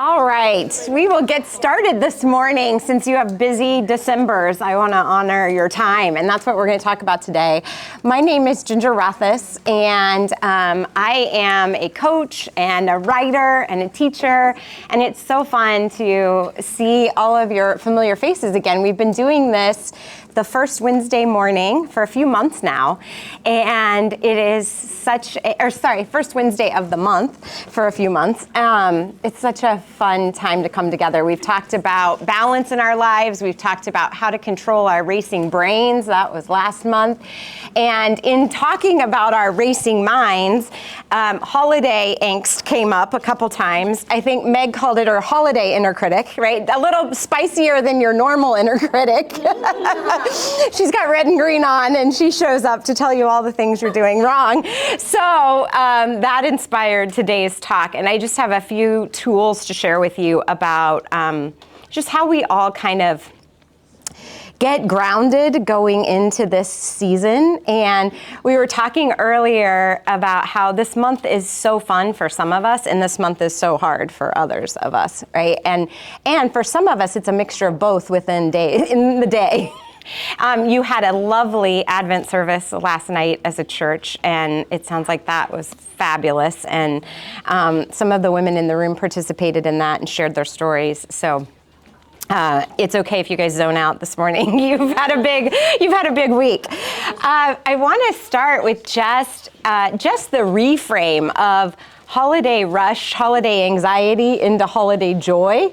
All right, we will get started this morning. Since you have busy Decembers, I want to honor your time, and that's what we're going to talk about today. My name is Ginger Rothhaas, and I am a coach and a writer and a teacher, and it's so fun to see all of your familiar faces again. We've been doing this the first Wednesday morning for a few months now, and it is first Wednesday of the month for a few months. It's such a fun time to come together. We've talked about balance in our lives. We've talked about how to control our racing brains. That was last month. And in talking about our racing minds, holiday angst came up a couple times. I think Meg called it her holiday inner critic, right? A little spicier than your normal inner critic. She's got red and green on, and she shows up to tell you all the things you're doing wrong. So that inspired today's talk, and I just have a few tools to share with you about just how we all kind of get grounded going into this season. And we were talking earlier about how this month is so fun for some of us, and this month is so hard for others of us, right? And for some of us, it's a mixture of both in the day. You had a lovely Advent service last night as a church, and it sounds like that was fabulous. And some of the women in the room participated in that and shared their stories. So it's okay if you guys zone out this morning. You've had a big week. I want to start with just the reframe of holiday rush, holiday anxiety into holiday joy.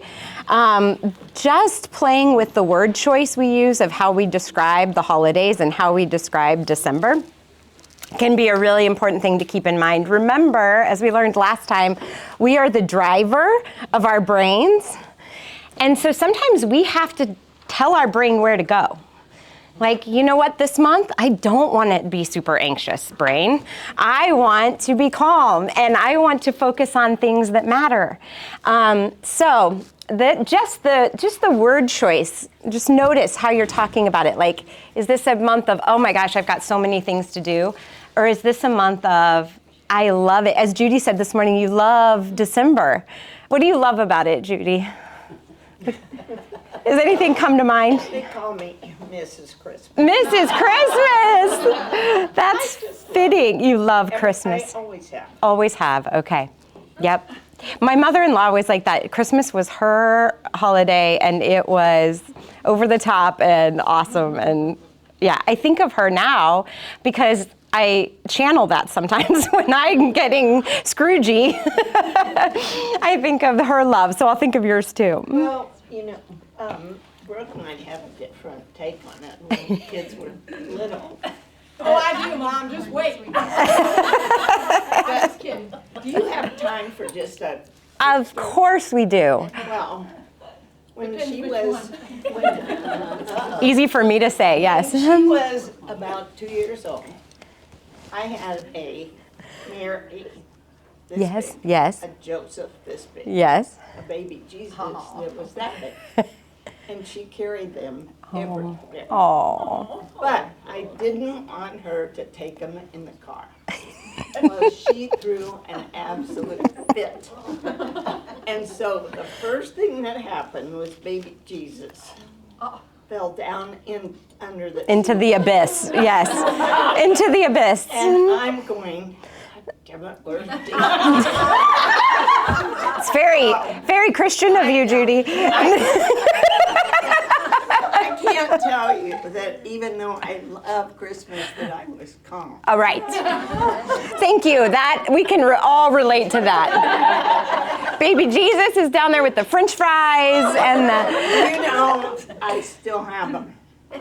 Just playing with the word choice we use of how we describe the holidays and how we describe December can be a really important thing to keep in mind. Remember, as we learned last time, we are the driver of our brains. And so sometimes we have to tell our brain where to go. Like, you know what, this month, I don't want to be super anxious, brain. I want to be calm, and I want to focus on things that matter. So just the word choice, just notice how you're talking about it. Like, is this a month of, oh my gosh, I've got so many things to do? Or is this a month of, I love it? As Judy said this morning, you love December. What do you love about it, Judy? Does anything come to mind? They call me Mrs. Christmas. Mrs. Christmas! That's fitting. You love Christmas. I always have. Always have, okay. Yep. My mother-in-law was like that. Christmas was her holiday, and it was over the top and awesome. And yeah, I think of her now because I channel that sometimes when I'm getting Scroogey. I think of her love, so I'll think of yours too. Well, Brooke and I have a different take on it when the kids were little. Oh, I do, Mom. Just wait. I'm just kidding. Do you have time for just a... Of course we do. Well, when Depends she which was... Easy for me to say, yes. When she was about 2 years old, I had a Mary this Yes, big, yes, a Joseph this big, yes. a baby Jesus that was that big. And she carried them everywhere. Oh. But I didn't want her to take them in the car. Well, she threw an absolute fit. And so the first thing that happened was baby Jesus fell down under the Into seat. the abyss, yes. Into the abyss. And I'm going, damn it, where's Jesus? It's very Christian of you, Judy. I can't tell you that even though I love Christmas, that I was calm. All right. Thank you. That we can all relate to that. Baby Jesus is down there with the French fries and the... I still have them.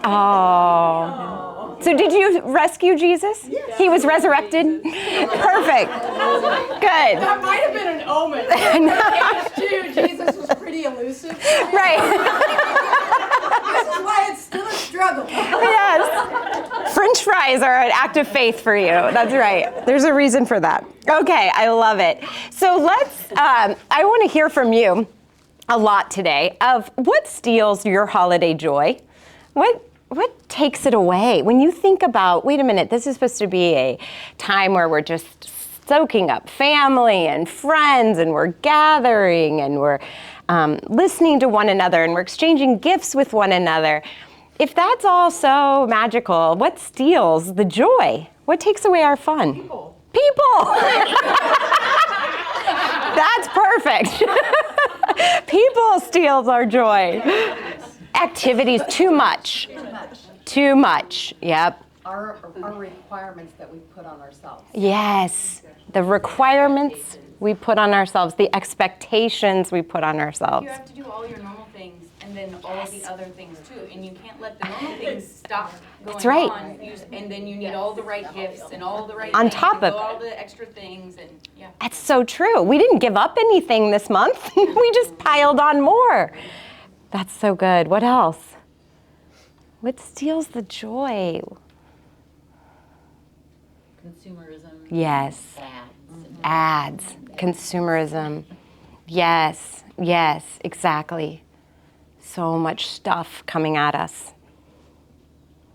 Oh. So did you rescue Jesus? Yes. He was resurrected? Perfect. Good. That might have been an omen. Age 2, Jesus was pretty elusive. Right. This is why it's still a struggle. Yes. French fries are an act of faith for you. That's right. There's a reason for that. Okay, I love it. So I want to hear from you a lot today of what steals your holiday joy. What takes it away? When you think about, wait a minute, this is supposed to be a time where we're just soaking up family and friends, and we're gathering, and we're listening to one another, and we're exchanging gifts with one another. If that's all so magical, what steals the joy? What takes away our fun? People. That's perfect. People steals our joy. Activities, too much. Too much, yep. Our requirements that we put on ourselves. Yes, the requirements we put on ourselves, the expectations we put on ourselves. You have to do all your normal things and then all of the other things too. And you can't let the normal things stop going That's right. on. And then you need all the right gifts and all the right On things top and of all the extra things and yeah. That's so true. We didn't give up anything this month. We just piled on more. That's so good. What else? What steals the joy? Consumerism. Yes. Ads. Consumerism. Yes. Yes, exactly. So much stuff coming at us.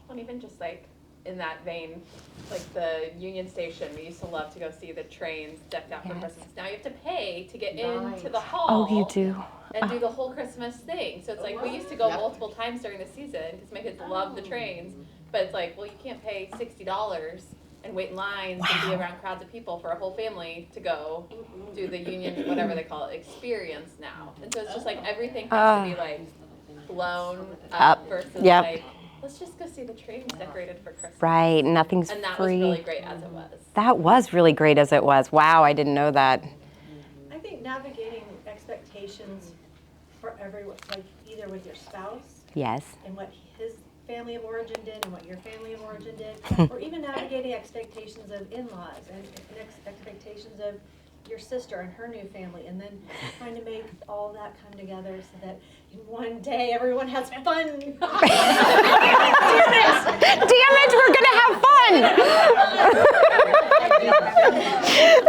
And even just like in that vein, like the Union Station, we used to love to go see the trains decked out for Christmas. Now you have to pay to get into the hall. Oh, you do? And do the whole Christmas thing. So it's like, we used to go multiple times during the season because my kids love the trains. But it's like, well, you can't pay $60 and wait in lines and be around crowds of people for a whole family to go do the Union, whatever they call it, experience now. And so it's just like everything has to be like blown up versus like, let's just go see the trains decorated for Christmas. Right, nothing's And that free. was really great as it was. That was really great as it was. Wow, I didn't know that. I think navigating expectations for everyone, like either with your spouse Yes. and what his family of origin did and what your family of origin did, or even navigating expectations of in-laws and expectations of your sister and her new family, and then trying to make all that come together so that in one day everyone has fun. Damn it, we're gonna have fun.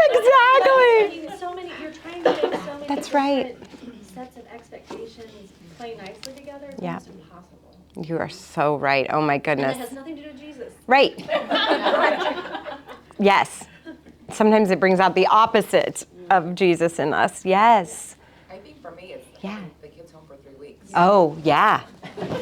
Exactly. So many, you're trying to make so many That's right. different sets of expectations play nicely together. Yeah. It's impossible. You are so right. Oh my And goodness. it has nothing to do with Jesus. Right. Yes. Sometimes it brings out the opposite of Jesus in us. Yes. I think for me, it's Yeah. the kids home for 3 weeks. Oh, yeah. I'm not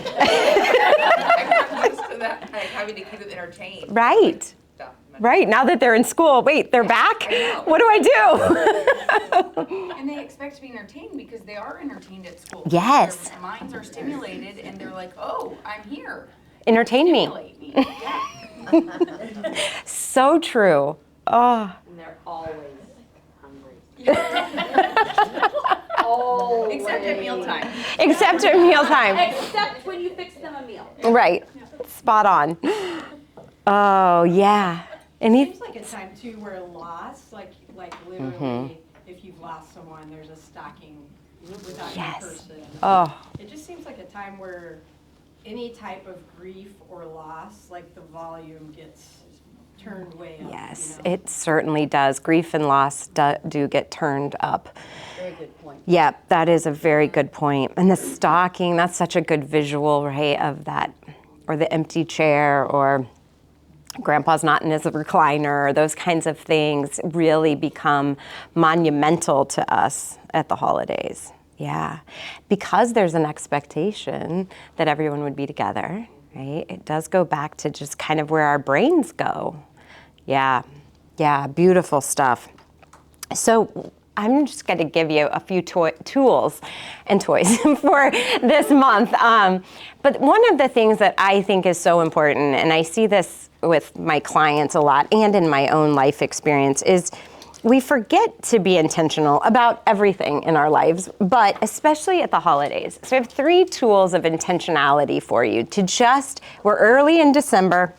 used to that, like having to keep them entertained. Right. Stuff. Right. Now that they're in school, wait, they're back? know. What do I do? And they expect to be entertained because they are entertained at school. Yes. Their minds are stimulated and they're like, oh, I'm here. Entertain me. Stimulate me. Yeah. So true. Oh. And they're always hungry. Except at mealtime. Except at mealtime. Except when you fix them a meal. Right. Spot on. Oh, yeah. Seems like a time too where loss, like literally, if you've lost someone, there's a stocking without Yes. your person. Oh, It just seems like a time where any type of grief or loss, like the volume gets turned way up. yes, you know? it certainly does. Grief and loss do get turned up. Very good point. Yeah, that is a very good point. And the stocking, that's such a good visual, right, of that, or the empty chair, or grandpa's not in his recliner, those kinds of things really become monumental to us at the holidays. Yeah, because there's an expectation that everyone would be together, right? It does go back to just kind of where our brains go. Yeah, beautiful stuff. So I'm just going to give you a few tools and toys for this month. But one of the things that I think is so important, and I see this with my clients a lot and in my own life experience, is we forget to be intentional about everything in our lives, but especially at the holidays. So I have 3 tools of intentionality for you we're early in December.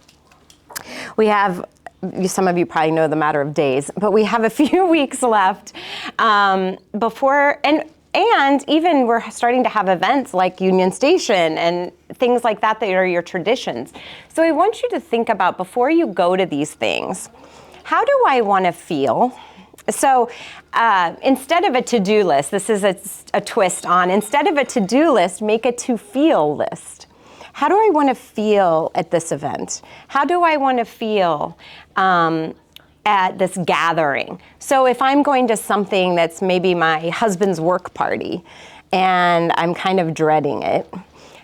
We have, some of you probably know the matter of days, but we have a few weeks left before, and even we're starting to have events like Union Station and things like that are your traditions. So I want you to think about, before you go to these things, how do I want to feel? So instead of a to-do list, this is a twist on, instead of a to-do list, make a to-feel list. How do I want to feel at this event? How do I want to feel at at this gathering. So if I'm going to something that's maybe my husband's work party and I'm kind of dreading it,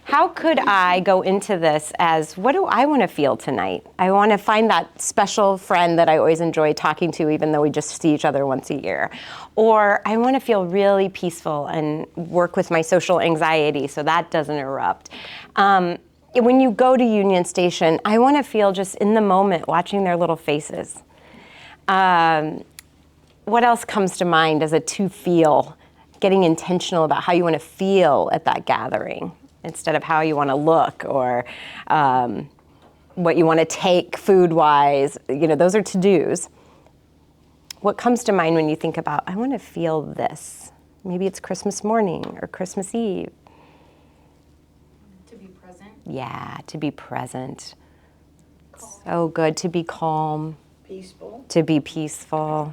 how could I go into this as, what do I want to feel tonight? I want to find that special friend that I always enjoy talking to, even though we just see each other once a year. Or I want to feel really peaceful and work with my social anxiety so that doesn't erupt. When you go to Union Station, I want to feel just in the moment, watching their little faces. What else comes to mind as a to feel? Getting intentional about how you want to feel at that gathering, instead of how you want to look or what you want to take food-wise. Those are to-dos. What comes to mind when you think about, I want to feel this? Maybe it's Christmas morning or Christmas Eve. To be present. Yeah, to be present. So good to be calm, Peaceful. to be peaceful.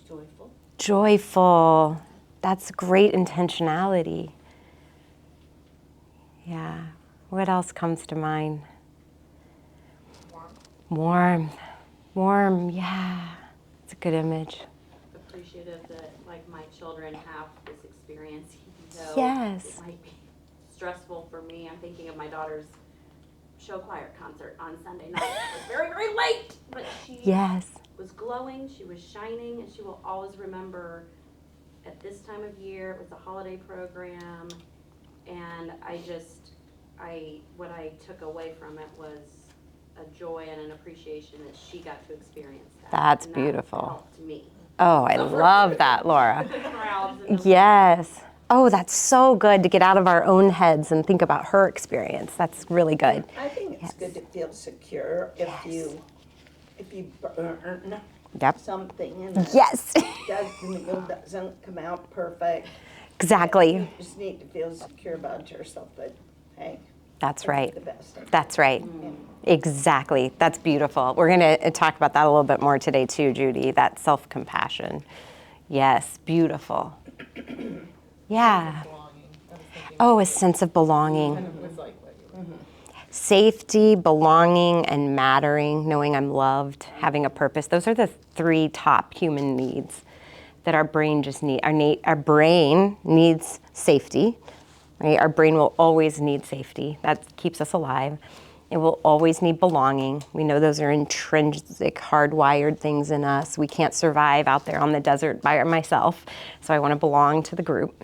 Joyful. Joyful. That's great intentionality. Yeah. What else comes to mind? Warm, yeah. It's a good image. Appreciative that like my children have this experience, even though Yes. it might be stressful for me. I'm thinking of my daughter's show choir concert on Sunday night. It was very, very late, but she Yes. was glowing, she was shining, and she will always remember at this time of year, it was a holiday program, and what I took away from it was a joy and an appreciation that she got to experience that. That's And beautiful. That helped me. Oh, I love that, Laura. Crowds and the Yes. Oh, that's so good to get out of our own heads and think about her experience. That's really good. I think it's good to feel secure if you burn Yep. something and Yes. it doesn't come out perfect. Exactly. You just need to feel secure about yourself, but hey. That's it's right. The best. That's right. Exactly. That's beautiful. We're going to talk about that a little bit more today too, Judy, that self-compassion. Yes, beautiful. Yeah. Oh, a sense of belonging. Safety, belonging, and mattering, knowing I'm loved, having a purpose. Those are the three top human needs that our brain just needs. Our brain needs safety. Right? Our brain will always need safety. That keeps us alive. It will always need belonging. We know those are intrinsic, hardwired things in us. We can't survive out there on the desert by myself, so I want to belong to the group.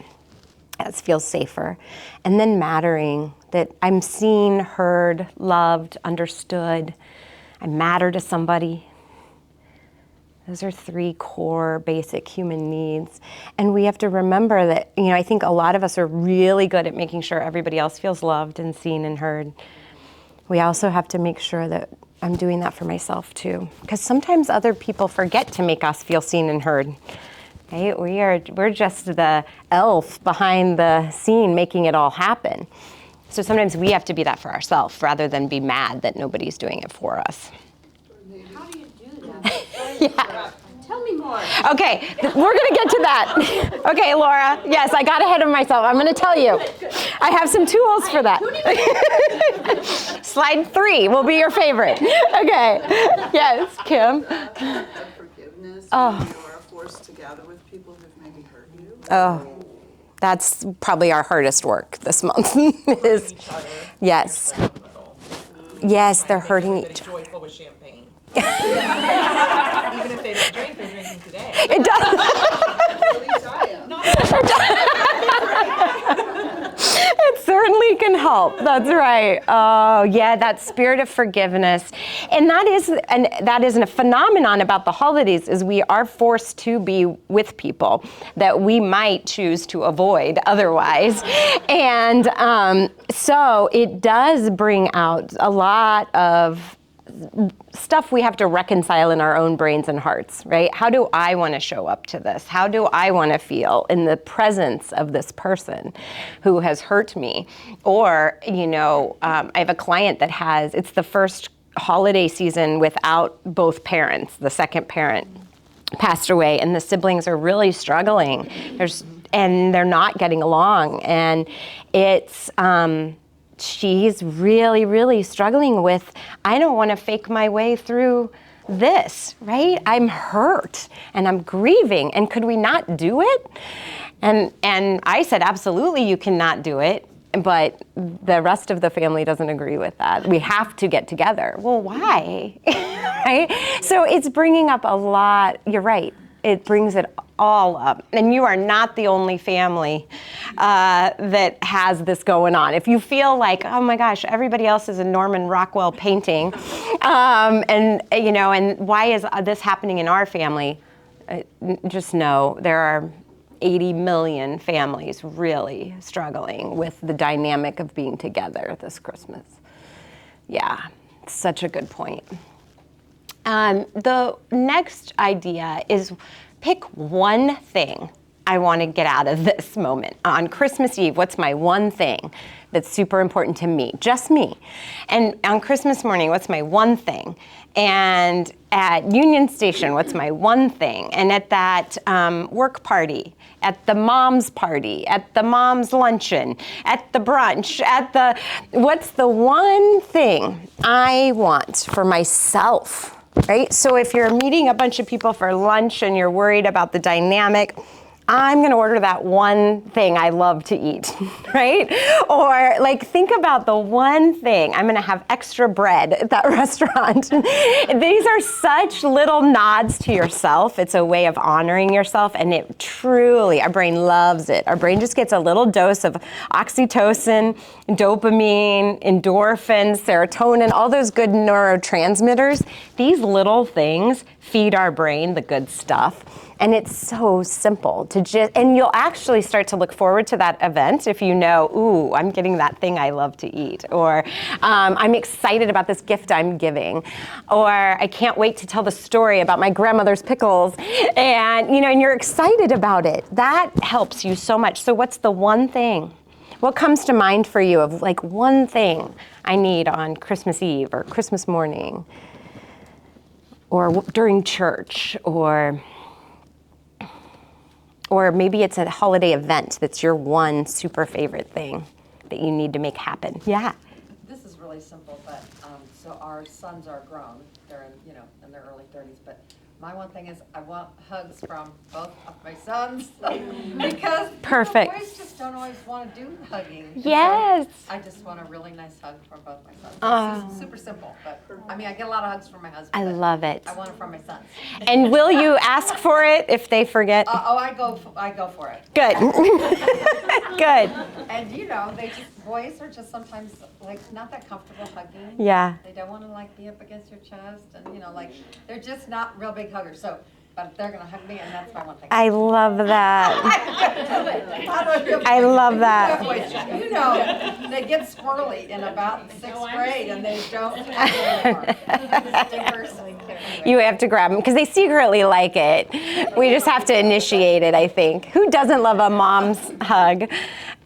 That feels safer. And then mattering, that I'm seen, heard, loved, understood. I matter to somebody. Those are three core basic human needs. And we have to remember that, I think a lot of us are really good at making sure everybody else feels loved and seen and heard. We also have to make sure that I'm doing that for myself too. Because sometimes other people forget to make us feel seen and heard. Right? We're just the elf behind the scene making it all happen. So sometimes we have to be that for ourselves rather than be mad that nobody's doing it for us. How do you do that? Yeah. Tell me more. Okay, we're gonna get to that. Okay, Laura, yes, I got ahead of myself. I'm gonna tell you. I have some tools for that. Slide 3 will be your favorite. Okay, yes, Kim. Forgiveness Oh. when you are forced to gather with people who've maybe hurt you. Oh, that's probably our hardest work this month. is, yes. Yes, they're hurting each other. Joyful with champagne. Even if they don't drink, they're drinking today. It does. It certainly can help. That's right. Oh, yeah, that spirit of forgiveness. And that is a phenomenon about the holidays, is we are forced to be with people that we might choose to avoid otherwise. And so it does bring out a lot of stuff we have to reconcile in our own brains and hearts, right? How do I want to show up to this? How do I want to feel in the presence of this person who has hurt me? Or, I have a client that it's the first holiday season without both parents. The second parent passed away, and the siblings are really struggling. And they're not getting along. And it's, she's really, really struggling with, I don't want to fake my way through this, right? I'm hurt and I'm grieving, and could we not do it? And I said, absolutely, you cannot do it. But the rest of the family doesn't agree with that. We have to get together. Well, why? Right? So it's bringing up a lot. You're right. It brings it all up. And you are not the only family that has this going on. If you feel like, oh my gosh, everybody else is a Norman Rockwell painting, and why is this happening in our family? Just know there are 80 million families really struggling with the dynamic of being together this Christmas. Yeah, such a good point. The next idea is pick one thing I want to get out of this moment. On Christmas Eve, what's my one thing that's super important to me? Just me. And on Christmas morning, what's my one thing? And at Union Station, what's my one thing? And at that work party, at the mom's party, at the mom's luncheon, at the brunch, what's the one thing I want for myself, right? So if you're meeting a bunch of people for lunch and you're worried about the dynamic, I'm going to order that one thing I love to eat, right? Or like think about the one thing. I'm going to have extra bread at that restaurant. These are such little nods to yourself. It's a way of honoring yourself, and it truly, our brain loves it. Our brain just gets a little dose of oxytocin, dopamine, endorphins, serotonin, all those good neurotransmitters. These little things feed our brain the good stuff. And it's so simple and you'll actually start to look forward to that event if you know, ooh, I'm getting that thing I love to eat, or I'm excited about this gift I'm giving, or I can't wait to tell the story about my grandmother's pickles, and you're excited about it. That helps you so much. So what's the one thing? What comes to mind for you of like one thing I need on Christmas Eve or Christmas morning, or during church, or maybe it's a holiday event that's your one super favorite thing that you need to make happen. Yeah. This is really simple, but so our sons are grown. They're in their early 30s. But my one thing is I want hugs from both of my sons because Perfect. Boys just don't always want to do hugging. Yes. So I just want a really nice hug from both my sons. It's super simple, but I get a lot of hugs from my husband. I love it. I want it from my sons. And will you ask for it if they forget? I go for it. Good. Good. And boys are just sometimes not that comfortable hugging. Yeah. They don't want to be up against your chest, and they're just not real big huggers. So, but they're gonna hug me, and that's my one thing. I love that. I love that. They get squirrely in about 6th grade, and they don't. You have to grab them because they secretly like it. We just have to initiate it, I think. Who doesn't love a mom's hug?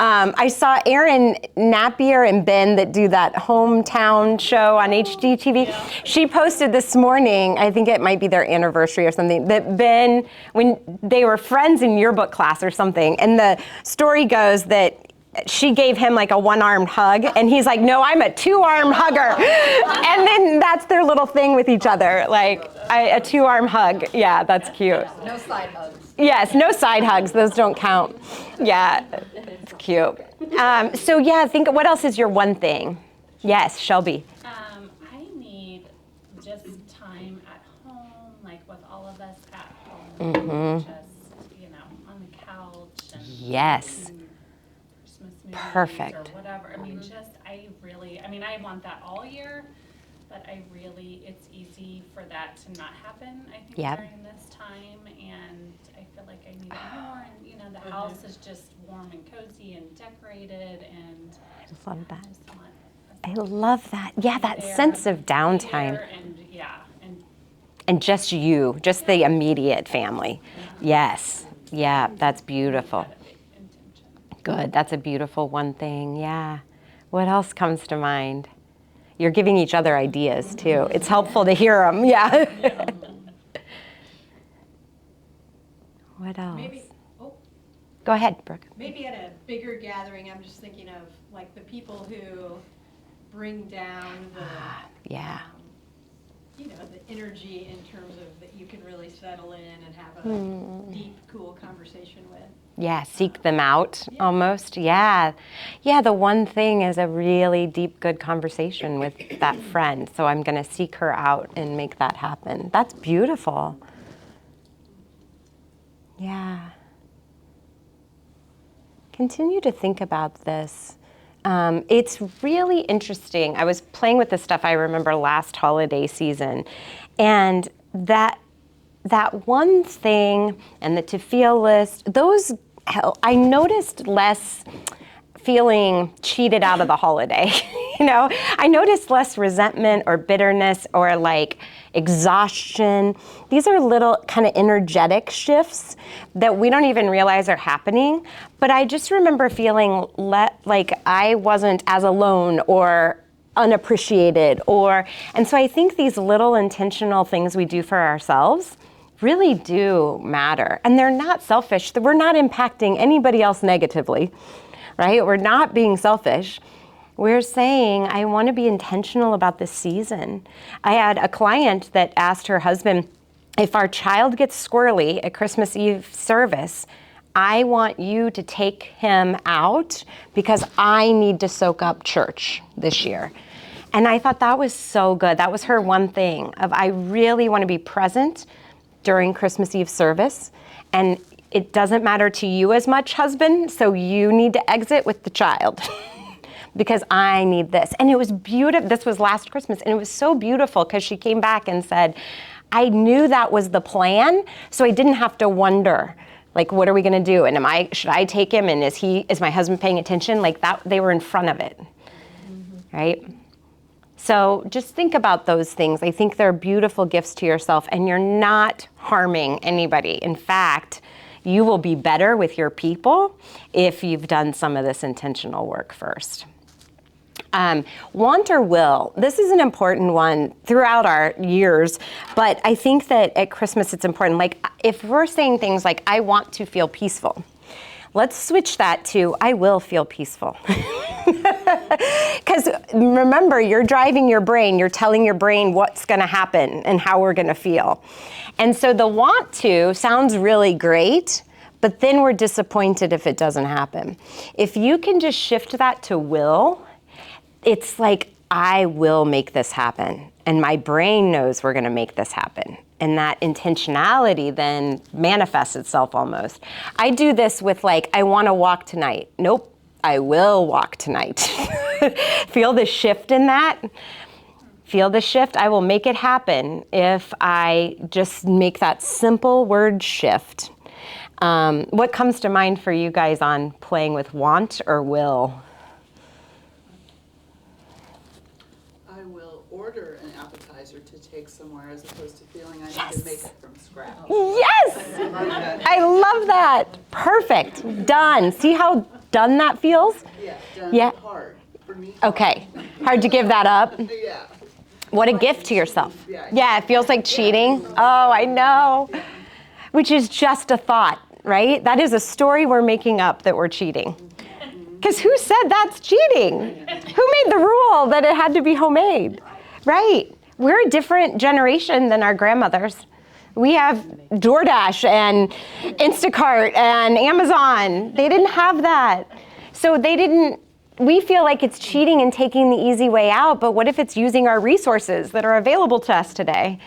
I saw Erin Napier and Ben that do that hometown show on HGTV. Yeah. She posted this morning, I think it might be their anniversary or something, that Ben, when they were friends in yearbook class or something, and the story goes that she gave him a one-armed hug, and he's like, no, I'm a two-arm hugger. And then that's their little thing with each other, a two-arm hug. Yeah, that's cute. No side hugs. Yes, no side hugs. Those don't count. Yeah, it's cute. So yeah, think, what else is your one thing? Yes, Shelby. I need just time at home, with all of us at home. Mm-hmm. Just, on the couch. And yes. Christmas movies Perfect. or whatever. I want that all year, but it's easy for that to not happen, I think, Yep. during this time. And I feel like I need it more. And, the house is just warm and cozy and decorated. And I love that. just want I love that. Yeah, that there, sense of downtime. And just you, just the immediate family. Yes. Yeah, that's beautiful. Good. That's a beautiful one thing. Yeah. What else comes to mind? You're giving each other ideas too. It's helpful to hear them. Yeah. What else? Go ahead, Brooke. Maybe at a bigger gathering, I'm just thinking of the people who bring down the, Yeah. you know, the energy in terms of that you can really settle in and have a deep, cool conversation with. Yeah, seek them out almost. Yeah. Yeah, the one thing is a really deep, good conversation with that friend. So I'm going to seek her out and make that happen. That's beautiful. Yeah. Continue to think about this. It's really interesting. I was playing with this stuff I remember last holiday season, and that one thing and the to feel list, those I noticed less feeling cheated out of the holiday. You know, I noticed less resentment or bitterness or like exhaustion. These are little kind of energetic shifts that we don't even realize are happening. But I just remember feeling like I wasn't as alone or unappreciated and so I think these little intentional things we do for ourselves really do matter. And they're not selfish. We're not impacting anybody else negatively, right? We're not being selfish. We're saying, I want to be intentional about this season. I had a client that asked her husband, if our child gets squirrely at Christmas Eve service, I want you to take him out because I need to soak up church this year. And I thought that was so good. That was her one thing of I really want to be present during Christmas Eve service. And it doesn't matter to you as much, husband, so you need to exit with the child because I need this. And it was beautiful. This was last Christmas, and it was so beautiful because she came back and said, I knew that was the plan, so I didn't have to wonder, like, what are we gonna do? And should I take him? And is my husband paying attention? Like that, they were in front of it, right? So just think about those things. I think they're beautiful gifts to yourself, and you're not harming anybody. In fact, you will be better with your people if you've done some of this intentional work first. Want or will. This is an important one throughout our years, but I think that at Christmas it's important. Like if we're saying things like, I want to feel peaceful, let's switch that to, I will feel peaceful. Because remember, you're driving your brain, you're telling your brain what's gonna happen and how we're gonna feel. And so the want to sounds really great, but then we're disappointed if it doesn't happen. If you can just shift that to will, it's like, I will make this happen. And my brain knows we're gonna make this happen. And that intentionality then manifests itself almost. I do this with like, I wanna walk tonight. Nope, I will walk tonight. Feel the shift in that? Feel the shift? I will make it happen if I just make that simple word shift. What comes to mind for you guys on playing with want or will? I will order an appetizer to take somewhere as opposed to feeling I need to make it from scratch. Yes! I love that. Perfect. Done. See how done that feels? Yeah, done. Yeah. Hard. For me. Okay. Hard to give that up. Yeah. What a gift to yourself. Yeah. Yeah, it feels like cheating. Oh, I know. Which is just a thought, right? That is a story we're making up that we're cheating. Because who said that's cheating? Who made the rule that it had to be homemade? Right. We're a different generation than our grandmothers. We have DoorDash and Instacart and Amazon. They didn't have that. So we feel like it's cheating and taking the easy way out, but what if it's using our resources that are available to us today?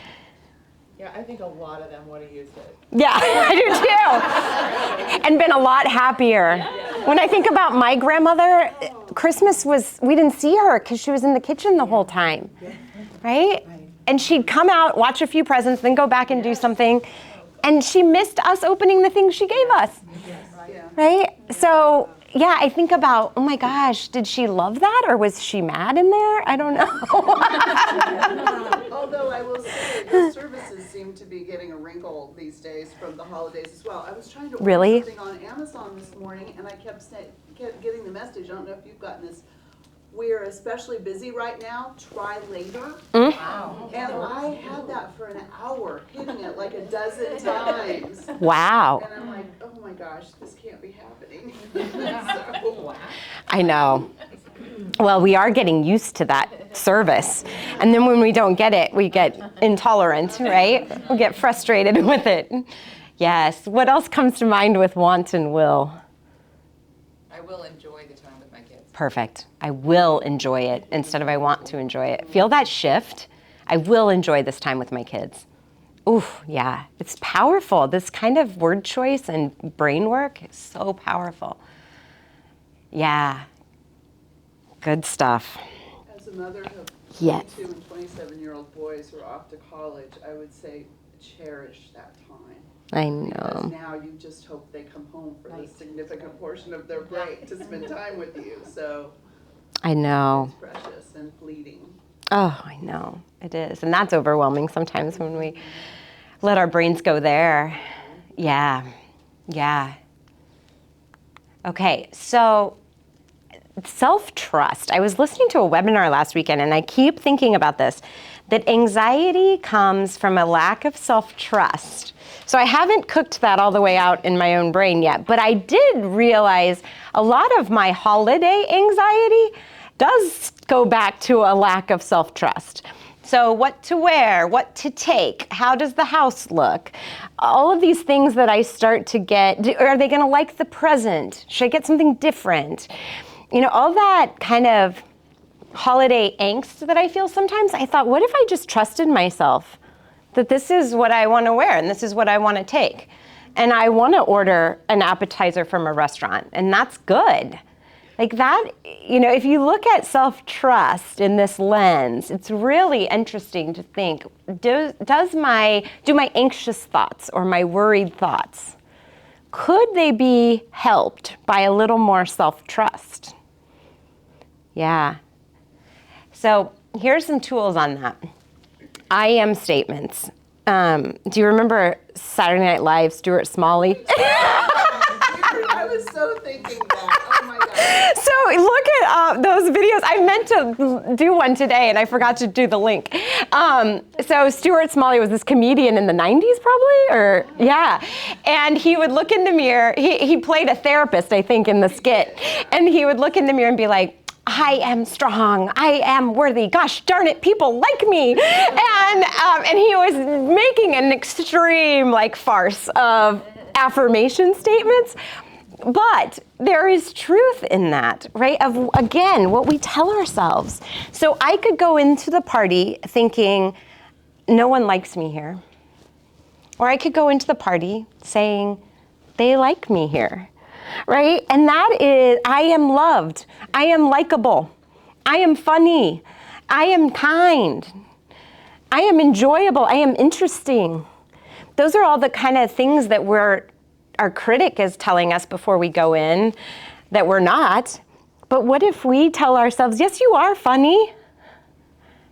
Yeah, I think a lot of them would have used it. Yeah, I do too. And been a lot happier. When I think about my grandmother, Christmas we didn't see her because she was in the kitchen the whole time, right? And she'd come out, watch a few presents, then go back and do something. And she missed us opening the things she gave us, right? So yeah, I think about, oh my gosh, did she love that or was she mad in there? I don't know. Although I will say the services seem to be getting a wrinkle these days from the holidays as well. I was trying to order something on Amazon this morning and I kept getting the message, I don't know if you've gotten this, we're especially busy right now, try later. Wow. And I had that for an hour, hitting it like a dozen times. Wow. And I'm like, oh my gosh, this can't be happening. So, I know. Well, we are getting used to that service. And then when we don't get it, we get intolerant, right? We get frustrated with it. Yes. What else comes to mind with want and will? I will enjoy the time with my kids. Perfect. I will enjoy it instead of I want to enjoy it. Feel that shift? I will enjoy this time with my kids. Ooh, yeah. It's powerful. This kind of word choice and brain work is so powerful. Yeah. Good stuff. As a mother of Yes. 22 and 27-year-old boys who are off to college, I would say cherish that time. I Because know. now you just hope they come home for a significant portion of their break to spend time with you. So I know. it's precious and fleeting. Oh, I know. It is. And that's overwhelming sometimes when we let our brains go there. Yeah. Yeah. Okay, so self-trust. I was listening to a webinar last weekend and I keep thinking about this, that anxiety comes from a lack of self-trust. So I haven't cooked that all the way out in my own brain yet, but I did realize a lot of my holiday anxiety does go back to a lack of self-trust. So what to wear, what to take, how does the house look? All of these things that I start to get, are they gonna like the present? Should I get something different? You know, all that kind of holiday angst that I feel sometimes, I thought, what if I just trusted myself that this is what I wanna wear and this is what I wanna take? And I wanna order an appetizer from a restaurant, and that's good. Like that, you know, if you look at self-trust in this lens, it's really interesting to think, do my anxious thoughts or my worried thoughts, could they be helped by a little more self-trust? Yeah. So here's some tools on that. I am statements. Do you remember Saturday Night Live, Stuart Smalley? I was so thinking that. Oh my God. So look at those videos. I meant to do one today and I forgot to do the link. So Stuart Smalley was this comedian in the 90s probably, or yeah. And he would look in the mirror. He played a therapist, I think, in the skit. And he would look in the mirror and be like, I am strong, I am worthy, gosh darn it, people like me. And he was making an extreme like farce of affirmation statements. But there is truth in that, right? Of, again, what we tell ourselves. So I could go into the party thinking, no one likes me here. Or I could go into the party saying, they like me here, right? And that is, I am loved. I am likable. I am funny. I am kind. I am enjoyable. I am interesting. Those are all the kind of things that our critic is telling us before we go in that we're not. But what if we tell ourselves, yes, you are funny.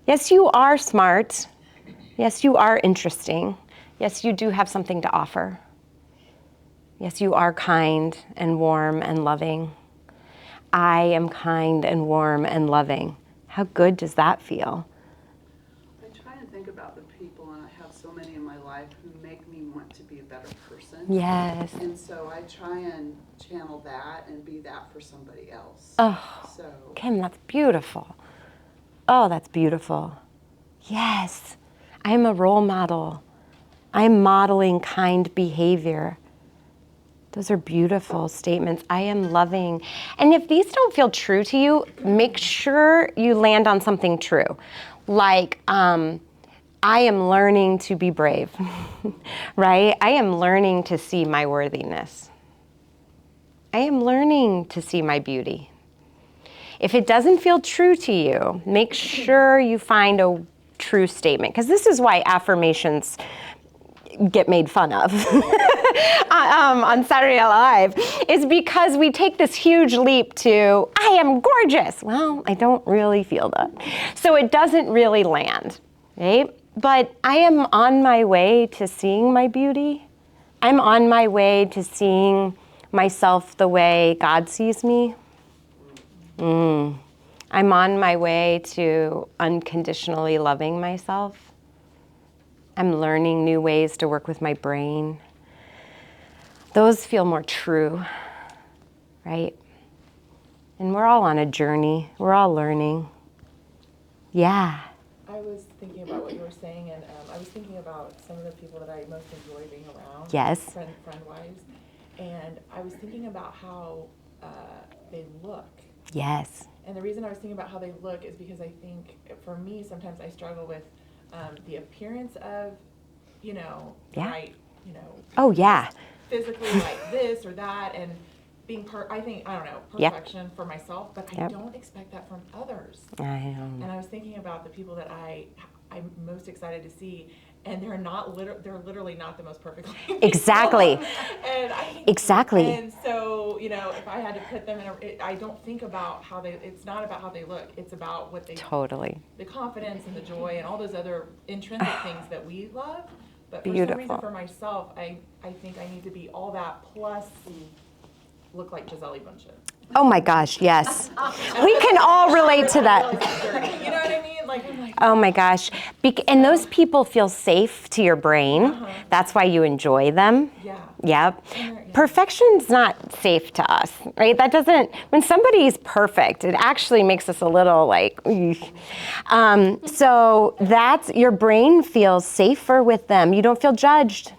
Yes, you are smart. Yes, you are interesting. Yes, you do have something to offer. Yes, you are kind and warm and loving. I am kind and warm and loving. How good does that feel? I try and think about the people, and I have so many in my life who make me want to be a better person. Yes. And so I try and channel that and be that for somebody else. Oh, So Kim, that's beautiful. Oh, that's beautiful. Yes, I'm a role model. I'm modeling kind behavior. Those are beautiful statements. I am loving. And if these don't feel true to you, make sure you land on something true. Like, I am learning to be brave, right? I am learning to see my worthiness. I am learning to see my beauty. If it doesn't feel true to you, make sure you find a true statement, because this is why affirmations get made fun of on Saturday Night Live, is because we take this huge leap to, I am gorgeous. Well, I don't really feel that. So it doesn't really land, right? But I am on my way to seeing my beauty. I'm on my way to seeing myself the way God sees me. I'm on my way to unconditionally loving myself. I'm learning new ways to work with my brain. Those feel more true, right? And we're all on a journey. We're all learning. Yeah. I was thinking about what you were saying, and I was thinking about some of the people that I most enjoy being around. Yes. Friend-wise. And I was thinking about how they look. Yes. And the reason I was thinking about how they look is because I think, for me, sometimes I struggle with the appearance of, Yeah. right, Oh, yeah. physically like this or that, and being perfection for myself, but I don't expect that from others. I know. And I was thinking about the people that I'm most excited to see, and they're literally not the most perfect people. Exactly. Exactly. And so, if I had to put them I don't think about it's not about how they look, it's about what they, Totally. the confidence and the joy and all those other intrinsic things that we love. But for some Beautiful. reason, for myself, I think I need to be all that plus look like Gisele Bündchen. Oh my gosh, yes. We can all relate to that. You know what I mean? Oh my gosh. And those people feel safe to your brain. That's why you enjoy them. Yeah. Yep. Perfection's not safe to us, right? When somebody's perfect, it actually makes us a little like, so your brain feels safer with them. You don't feel judged.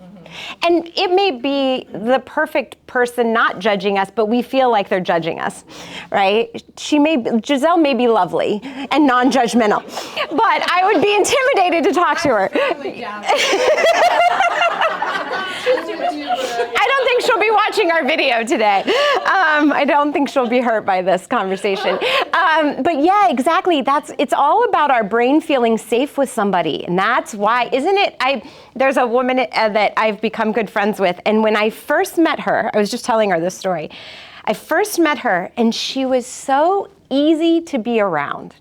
And it may be the perfect person not judging us, but we feel like they're judging us, right? Giselle may be lovely and non-judgmental, but I would be intimidated to talk to her. I don't think she'll be watching our video today. I don't think she'll be hurt by this conversation. But yeah, exactly. It's all about our brain feeling safe with somebody. And that's why, isn't it? There's a woman that I've become good friends with. And when I first met her, I was just telling her this story. I first met her and she was so easy to be around.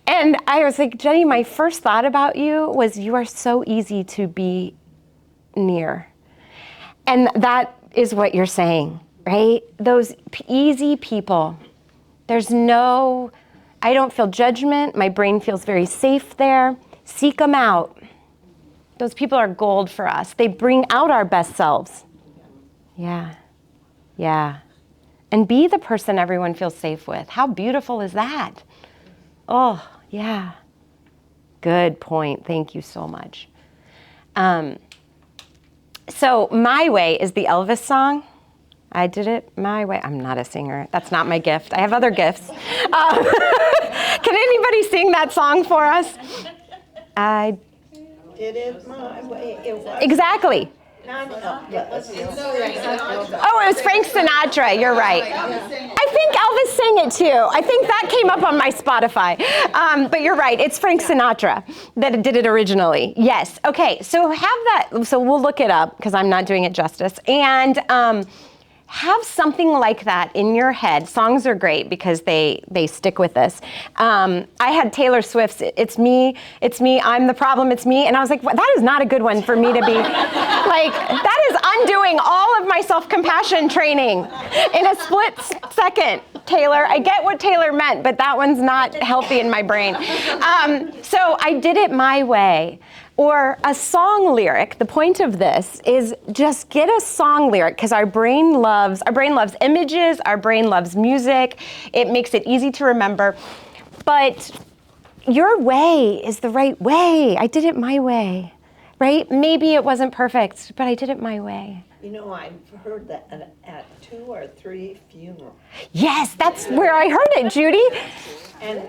And I was like, Jenny, my first thought about you was you are so easy to be near. And that is what you're saying, right? Those easy people. I don't feel judgment. My brain feels very safe there. Seek them out. Those people are gold for us. They bring out our best selves. Yeah. And be the person everyone feels safe with. How beautiful is that? Oh, yeah. Good point. Thank you so much. So My Way is the Elvis song. I did it my way. I'm not a singer. That's not my gift. I have other gifts. Can anybody sing that song for us? I did it my way. It was. Exactly. Oh, it was Frank Sinatra. You're right. I think Elvis sang it too. I think that came up on my Spotify. But you're right. It's Frank Sinatra that did it originally. Yes. Okay. So So we'll look it up because I'm not doing it justice. And have something like that in your head. Songs are great because they stick with us. I had Taylor Swift's It's Me, I'm the Problem, It's Me. And I was like, well, that is not a good one for me to be, like, that is undoing all of my self-compassion training in a split second, Taylor. I get what Taylor meant, but that one's not healthy in my brain. So I did it my way. Or a song lyric. The point of this is just get a song lyric because our brain loves images, our brain loves music. It makes it easy to remember. But your way is the right way. I did it my way, right? Maybe it wasn't perfect, but I did it my way. I've heard that at 2 or 3 funerals. Yes, that's where I heard it, Judy. And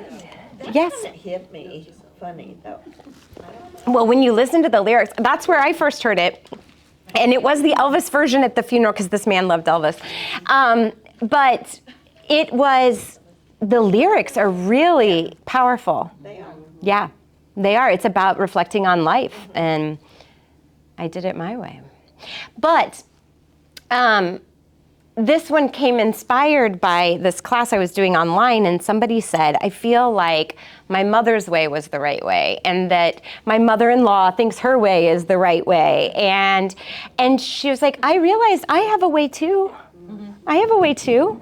yes, it hit me funny though. Well, when you listen to the lyrics, that's where I first heard it. And it was the Elvis version at the funeral because this man loved Elvis. But the lyrics are really powerful. They are. Yeah, they are. It's about reflecting on life. And I did it my way. But this one came inspired by this class I was doing online, and somebody said, I feel like my mother's way was the right way, and that my mother-in-law thinks her way is the right way. And she was like, I realized I have a way too. I have a way too.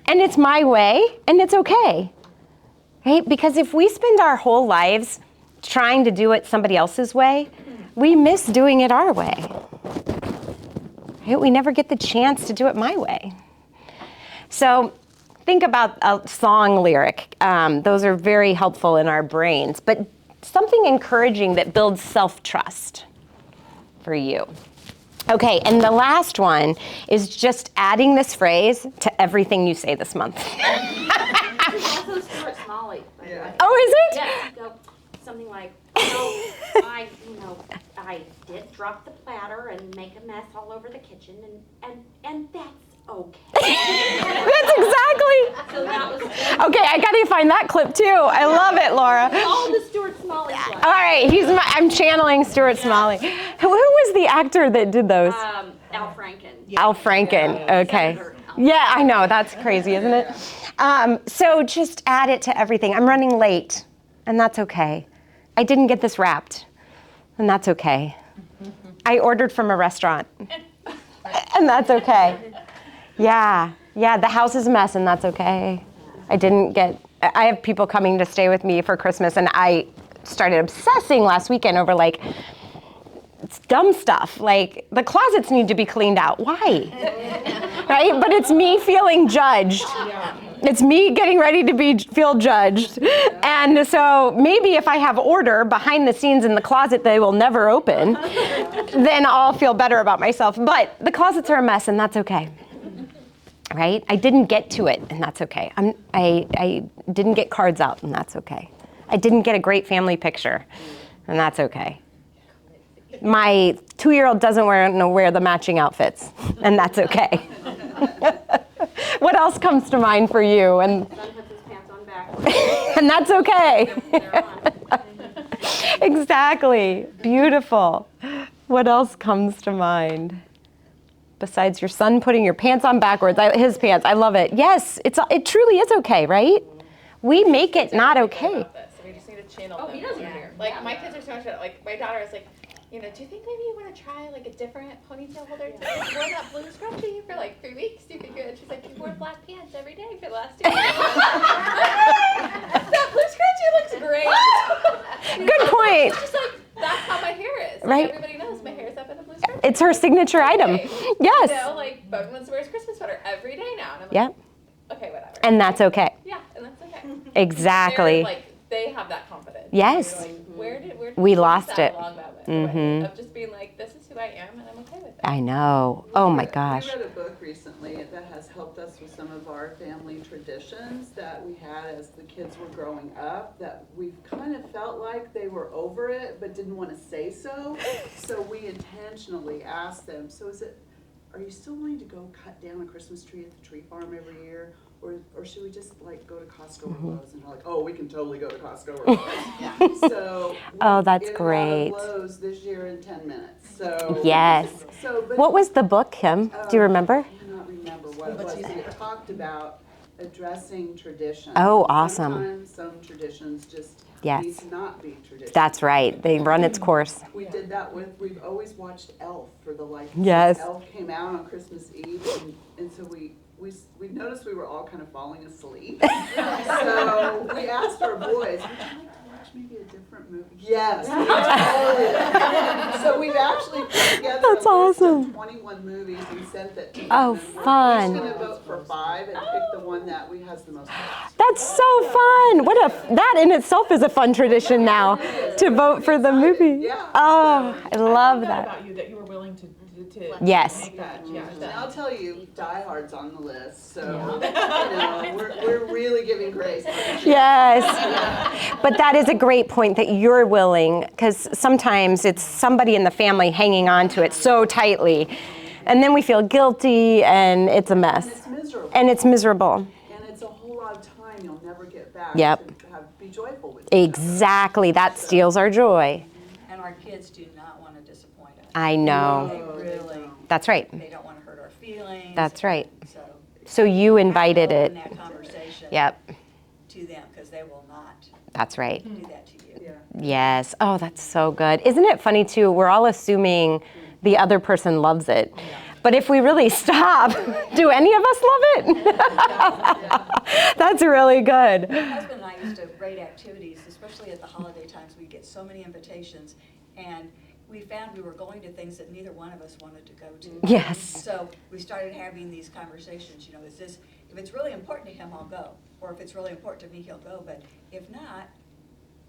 And it's my way, and it's okay. Right? Because if we spend our whole lives trying to do it somebody else's way, we miss doing it our way. Right? We never get the chance to do it my way. So think about a song lyric. Those are very helpful in our brains, but something encouraging that builds self-trust for you. Okay, and the last one is just adding this phrase to everything you say this month. Also Stuart Smalley, by the way. Oh, is it? Yes, go something like, I did drop the platter and make a mess all over the kitchen, and that's okay. That's exactly. So that was Okay, I gotta find that clip too. I love it, Laura. all the Stuart Smalley ones. All right, I'm channeling Stuart Smalley. Who was the actor that did those? Al Franken. Al Franken, okay. Senator Al Yeah, I know, that's crazy, isn't it? So just add it to everything. I'm running late, and that's okay. I didn't get this wrapped, and that's okay. I ordered from a restaurant, and that's okay. Yeah, the house is a mess, and that's okay. I have people coming to stay with me for Christmas, and I started obsessing last weekend over it's dumb stuff, like the closets need to be cleaned out. Why? Right? But it's me feeling judged. It's me getting ready to feel judged. And so maybe if I have order behind the scenes in the closet they will never open, then I'll feel better about myself. But the closets are a mess, and that's okay. Right? I didn't get to it, and that's okay. I didn't get cards out, and that's okay. I didn't get a great family picture, and that's okay. My 2-year-old doesn't wear the matching outfits, and that's okay. What else comes to mind for you? And Son puts his pants on backwards. and that's okay. They're on. Exactly. Beautiful. What else comes to mind? Besides your son putting your pants on backwards, his pants, I love it. Yes, it truly is okay, right? We make it not okay. We just need to channel them. he doesn't Yeah. care. Like my kids are so much like my daughter is like, do you think maybe you want to try like a different ponytail holder? You've worn that blue scrunchie for like 3 weeks. You could good. She's like, you've worn black pants every day for the last 2 weeks. That blue scrunchie looks great. Good point. She's like, that's how my hair is. Like, Right. Everybody knows my hair is up in a blue scrunchie. It's her signature item. Okay. Yes. Like Bowden wants to wear his Christmas sweater every day now. And I'm like, Yep. okay, whatever. And that's okay. Yeah, and that's okay. Exactly. They're, they have that confidence. Yes. Like, where did We lose lost that it. along that way? Mhm. Of just being like, this is who I am, and I'm okay with it. I know. Oh my gosh. We read a book recently that has helped us with some of our family traditions that we had as the kids were growing up, that we kind of felt like they were over it but didn't want to say so. So we intentionally asked them, are you still willing to go cut down a Christmas tree at the tree farm every year? Or should we just go to Costco or Lowe's? And they're like, oh, we can totally go to Costco or Lowe's. So Oh, that's we great. get out of Lowe's this year in 10 minutes. So Yes. But What was the book, Kim? Do you remember? I cannot remember what it was. It talked about addressing traditions. Oh, awesome. Sometimes some traditions just Yes. need to not be traditions. That's right. They run its course. We did that we've always watched Elf for the Yes. Elf came out on Christmas Eve, and so we noticed we were all kind of falling asleep. So we asked our boys, would you like to watch maybe a different movie? Yes. So we've actually put together That's a awesome. list of 21 movies and sent that to them. Oh, And fun. We're each going to vote for 5 and pick the one that we has the most votes. That's so fun. That in itself is a fun tradition now, to vote for the movie. Yeah. Oh, I love that that. about you, that you were willing to Yes. make that, And I'll tell you, Die Hard's on the list, so we're really giving grace. Yes. But that is a great point that you're willing, because sometimes it's somebody in the family hanging on to it so tightly. And then we feel guilty, and it's a mess. And it's miserable. And it's miserable. And it's a whole lot of time you'll never get back Yep. to be joyful with each other. Exactly. That steals our joy. And our kids do not want to disappoint us. I know. They really, That's right. they don't want to hurt our feelings. That's right. So So you invited it. open that conversation Yep. to them, because they will not That's right. do that to you. Yes. Oh, that's so good. Isn't it funny too? We're all assuming the other person loves it. But if we really stop, do any of us love it? That's really good. My husband and I used to rate activities, especially at the holiday times. We get so many invitations, and we found we were going to things that neither one of us wanted to go to. Yes. So we started having these conversations, is If it's really important to him, I'll go. Or if it's really important to me, he'll go. But if not,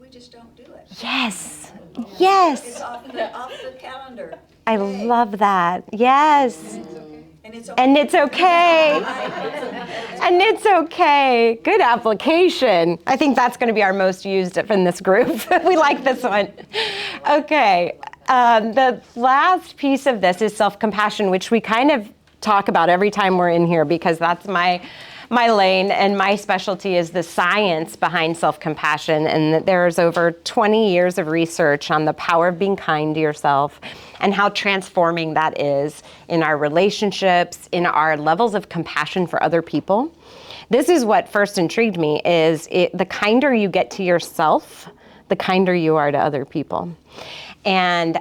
we just don't do it. Yes. You know, Yes. It's off the calendar. I love that. Yes. And it's okay. And it's okay. And it's okay. Good application. I think that's going to be our most used in this group. We like this one. Okay. The last piece of this is self-compassion, which we kind of talk about every time we're in here because that's my lane, and my specialty is the science behind self-compassion. And there's over 20 years of research on the power of being kind to yourself and how transforming that is in our relationships, in our levels of compassion for other people. This is what first intrigued me, is the kinder you get to yourself, the kinder you are to other people. And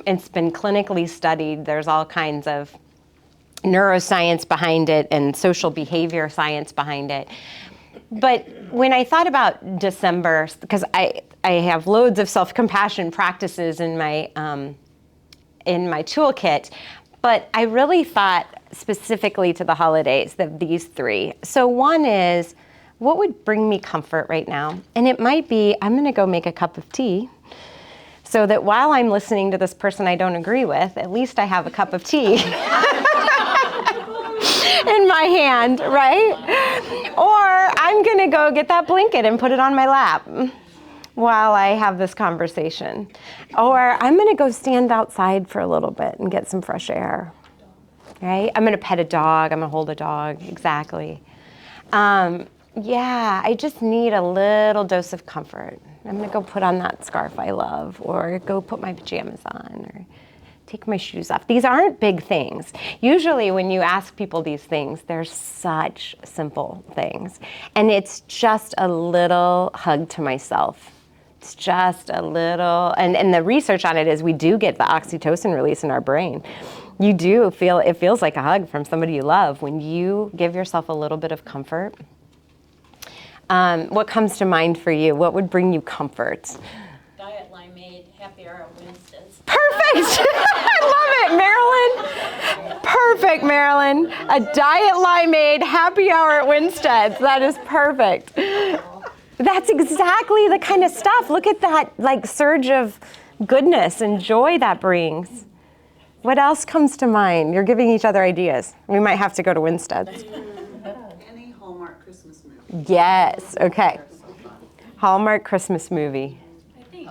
it's been clinically studied. There's all kinds of neuroscience behind it and social behavior science behind it. But when I thought about December, because I have loads of self-compassion practices in my toolkit, but I really thought specifically to the holidays, these three. So one is, what would bring me comfort right now? And it might be, I'm going to go make a cup of tea, so that while I'm listening to this person I don't agree with, at least I have a cup of tea in my hand, right? Or I'm gonna go get that blanket and put it on my lap while I have this conversation. Or I'm gonna go stand outside for a little bit and get some fresh air, right? I'm gonna pet a dog, I'm gonna hold a dog, exactly. Yeah, I just need a little dose of comfort. I'm gonna go put on that scarf I love, or go put my pajamas on, or take my shoes off. These aren't big things. Usually when you ask people these things, they're such simple things. And it's just a little hug to myself. It's just a little, and the research on it is we do get the oxytocin release in our brain. You do feel, it feels like a hug from somebody you love when you give yourself a little bit of comfort. What comes to mind for you? What would bring you comfort? Diet limeade, happy hour at Winston's. Perfect! I love it, Marilyn. Perfect, Marilyn. A diet limeade, happy hour at Winstead's. That is perfect. That's exactly the kind of stuff. Look at that like surge of goodness and joy that brings. What else comes to mind? You're giving each other ideas. We might have to go to Winstead's. Any Hallmark Christmas movie. Yes, okay. Hallmark Christmas movie. I think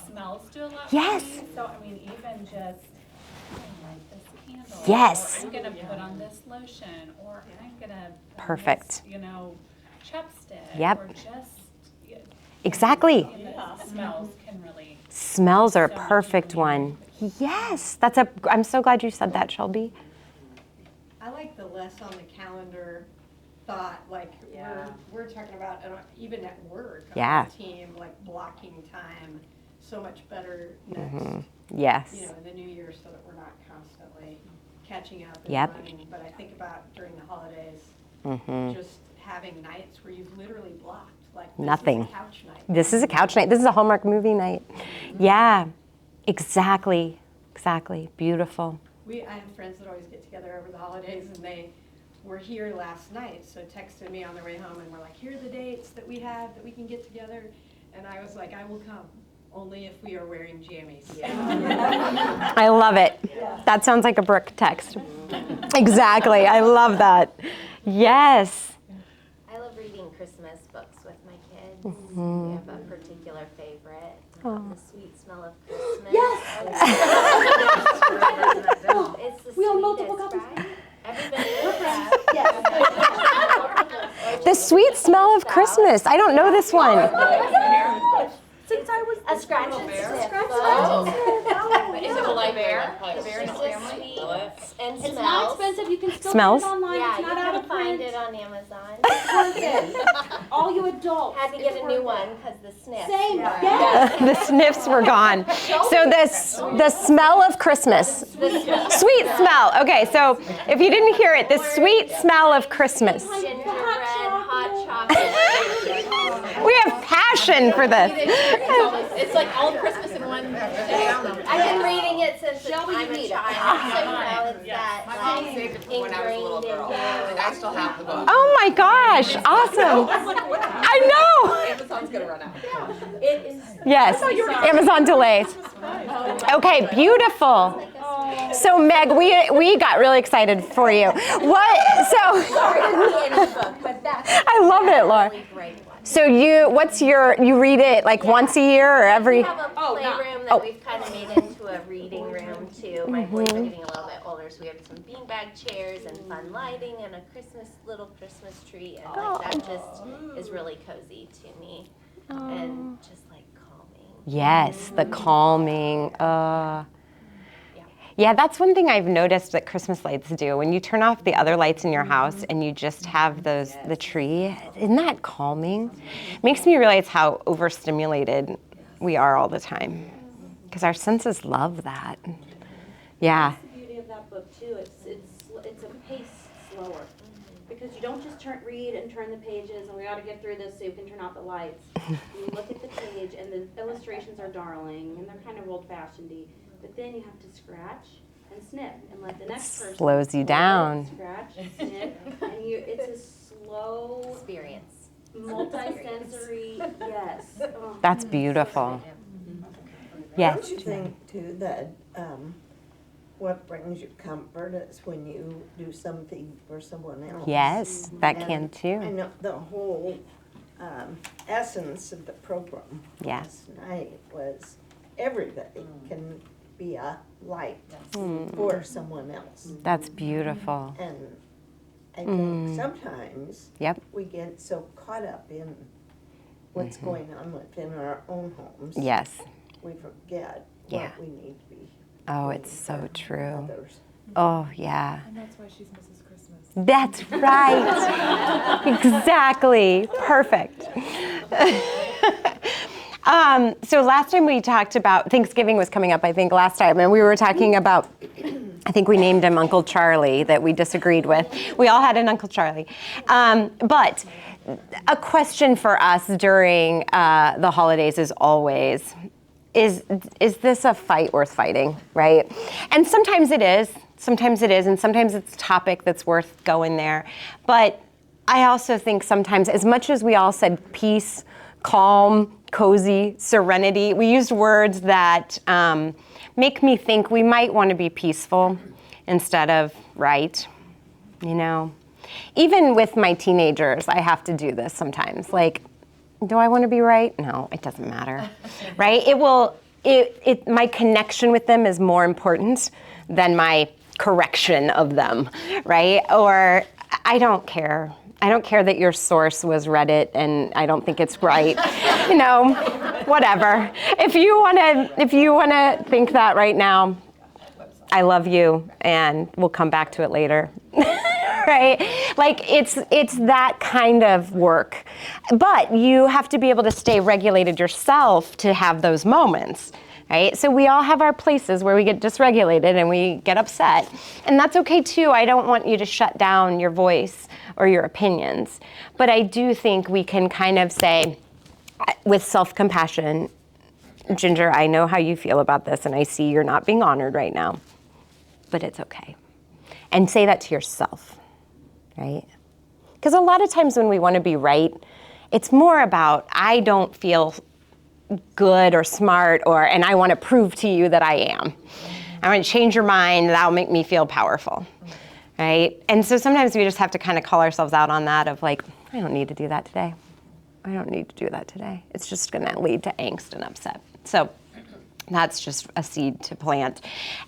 smells do a lot Yes. for me. So, I mean, even just, I like this candle. Yes. Or I'm going to put on this lotion, or I'm going to Perfect. this, chapstick. Yep. Or just, Exactly. Smells can really. Smells are a so much perfect for me. one. Yes, I'm so glad you said that, Shelby. I like the less on the calendar thought, like we're talking about, even at work, Yeah. on the team, like blocking time, so much better next, Yes. in the new year, so that we're not constantly catching up and Yep. running. But I think about during the holidays, just having nights where you've literally blocked, like this Nothing. is a couch night. This is a couch night. This is a Hallmark movie night. Yeah, exactly. Beautiful. I have friends that always get together over the holidays, and they were here last night, so texted me on their way home and were like, here are the dates that we have that we can get together. And I was like, I will come, only if we are wearing jammies. I love it. That sounds like a Brooke text. Exactly. I love that. Yes. I love reading Christmas books with my kids. We have a particular favorite. The Sweet Smell of Christmas. It's the sweetest, right? Everybody The Sweet Smell of Christmas. I don't know this one. Since I was a scratch and sniff. Is it like bear? Like bear in the It's family? sweet and It's smells. not expensive, you can still Smells? get it online, Yeah, it's you not out can of find print. it on Amazon. It's worth it. All you adults. Had to get a new one because the sniff. Same, yes. The sniffs were gone. So the smell of Christmas. Sweet smell. Okay, so if you didn't hear it, the sweet smell of Christmas. Gingerbread, hot chocolate. We have passion for this. It's like all Christmas in one I've been reading it since Shelby, I'm you a need it. child, so you know, it's that My mom saved it from when I was a little ingrained girl, in and you. I still have the book. Oh my gosh, awesome. I know. Amazon's gonna run out. It is. Yes, Amazon delays. Okay, beautiful. So Meg, we got really excited for you. What, so. Sorry, it could be any book, but that's. I love it, Laura. Really great one. So you read it like once a year or every? We have a playroom that we've kind of made into a reading room too. My boys are getting a little bit older, so we have some beanbag chairs and fun lighting and a little Christmas tree, and like, that just is really cozy to me, and just like calming. Yes, the calming. Yeah, that's one thing I've noticed that Christmas lights do. When you turn off the other lights in your house and you just have the tree, isn't that calming? Makes me realize how overstimulated we are all the time, because our senses love that. Yeah. That's the beauty of that book too. It's a pace slower, because you don't just read and turn the pages and we ought to get through this so you can turn out the lights. You look at the page and the illustrations are darling and they're kind of old-fashioned-y, but then you have to scratch and snip and let the next person Slows you down. scratch and snip, and it's a slow Experience. multi-sensory. Yes. Oh. That's beautiful. Yes. Don't you think too that what brings you comfort is when you do something for someone else? Yes, that And can too. I know the whole essence of the program Yes. last night was everybody can be a light for someone else. That's beautiful. And I think sometimes Yep. we get so caught up in what's going on within our own homes. Yes. We forget Yeah. what we need to be. Oh, it's so true. Others. Oh, yeah. And that's why she's Mrs. Christmas. That's right. Exactly. Perfect. So last time we talked about, Thanksgiving was coming up, I think, last time, and we were talking about, I think we named him Uncle Charlie, that we disagreed with. We all had an Uncle Charlie. But a question for us during the holidays is always, is this a fight worth fighting, right? And sometimes it is, and sometimes it's a topic that's worth going there. But I also think sometimes, as much as we all said peace, calm, cozy, serenity, we used words that make me think we might want to be peaceful instead of right, you know? Even with my teenagers, I have to do this sometimes. Like, do I want to be right? No, it doesn't matter, right? My connection with them is more important than my correction of them, right? Or I don't care. I don't care that your source was Reddit and I don't think it's right. You know, whatever. If you wanna think that right now, I love you and we'll come back to it later. Right? Like it's that kind of work. But you have to be able to stay regulated yourself to have those moments. Right? So we all have our places where we get dysregulated and we get upset. And that's okay too. I don't want you to shut down your voice or your opinions. But I do think we can kind of say, with self-compassion, Ginger, I know how you feel about this and I see you're not being honored right now, but it's okay. And say that to yourself, right? Because a lot of times when we want to be right, it's more about, I don't feel good or smart, and I want to prove to you that I am. I want to change your mind, that'll make me feel powerful, right? And so sometimes we just have to kind of call ourselves out on that of like, I don't need to do that today. I don't need to do that today. It's just going to lead to angst and upset. So that's just a seed to plant.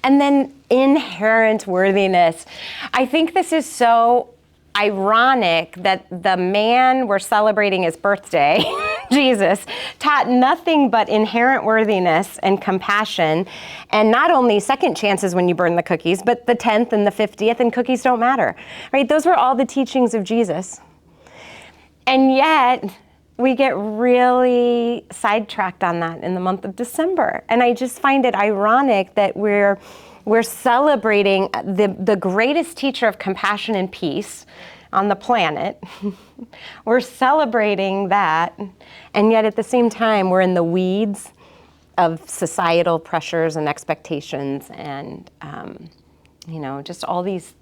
And then inherent worthiness. I think this is so ironic that the man we're celebrating his birthday, Jesus, taught nothing but inherent worthiness and compassion, and not only second chances when you burn the cookies, but the 10th and the 50th, and cookies don't matter, right? Those were all the teachings of Jesus. And yet, we get really sidetracked on that in the month of December. And I just find it ironic that we're celebrating the greatest teacher of compassion and peace on the planet. We're celebrating that, and yet at the same time, we're in the weeds of societal pressures and expectations and, just all these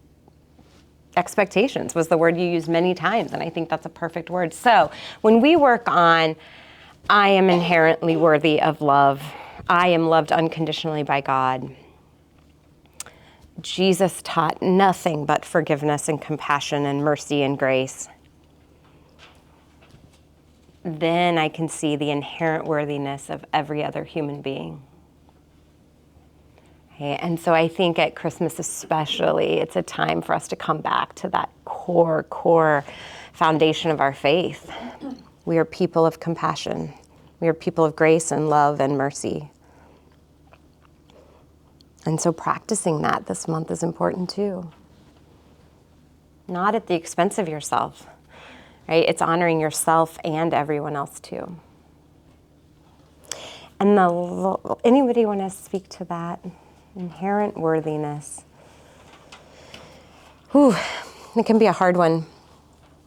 expectations was the word you used many times, and I think that's a perfect word. So when we work on, I am inherently worthy of love, I am loved unconditionally by God, Jesus taught nothing but forgiveness and compassion and mercy and grace, then I can see the inherent worthiness of every other human being. Okay, and so I think at Christmas especially, it's a time for us to come back to that core foundation of our faith. We are people of compassion. We are people of grace and love and mercy. And so practicing that this month is important too. Not at the expense of yourself, right? It's honoring yourself and everyone else too. And anybody want to speak to that? Inherent worthiness. Whew, it can be a hard one.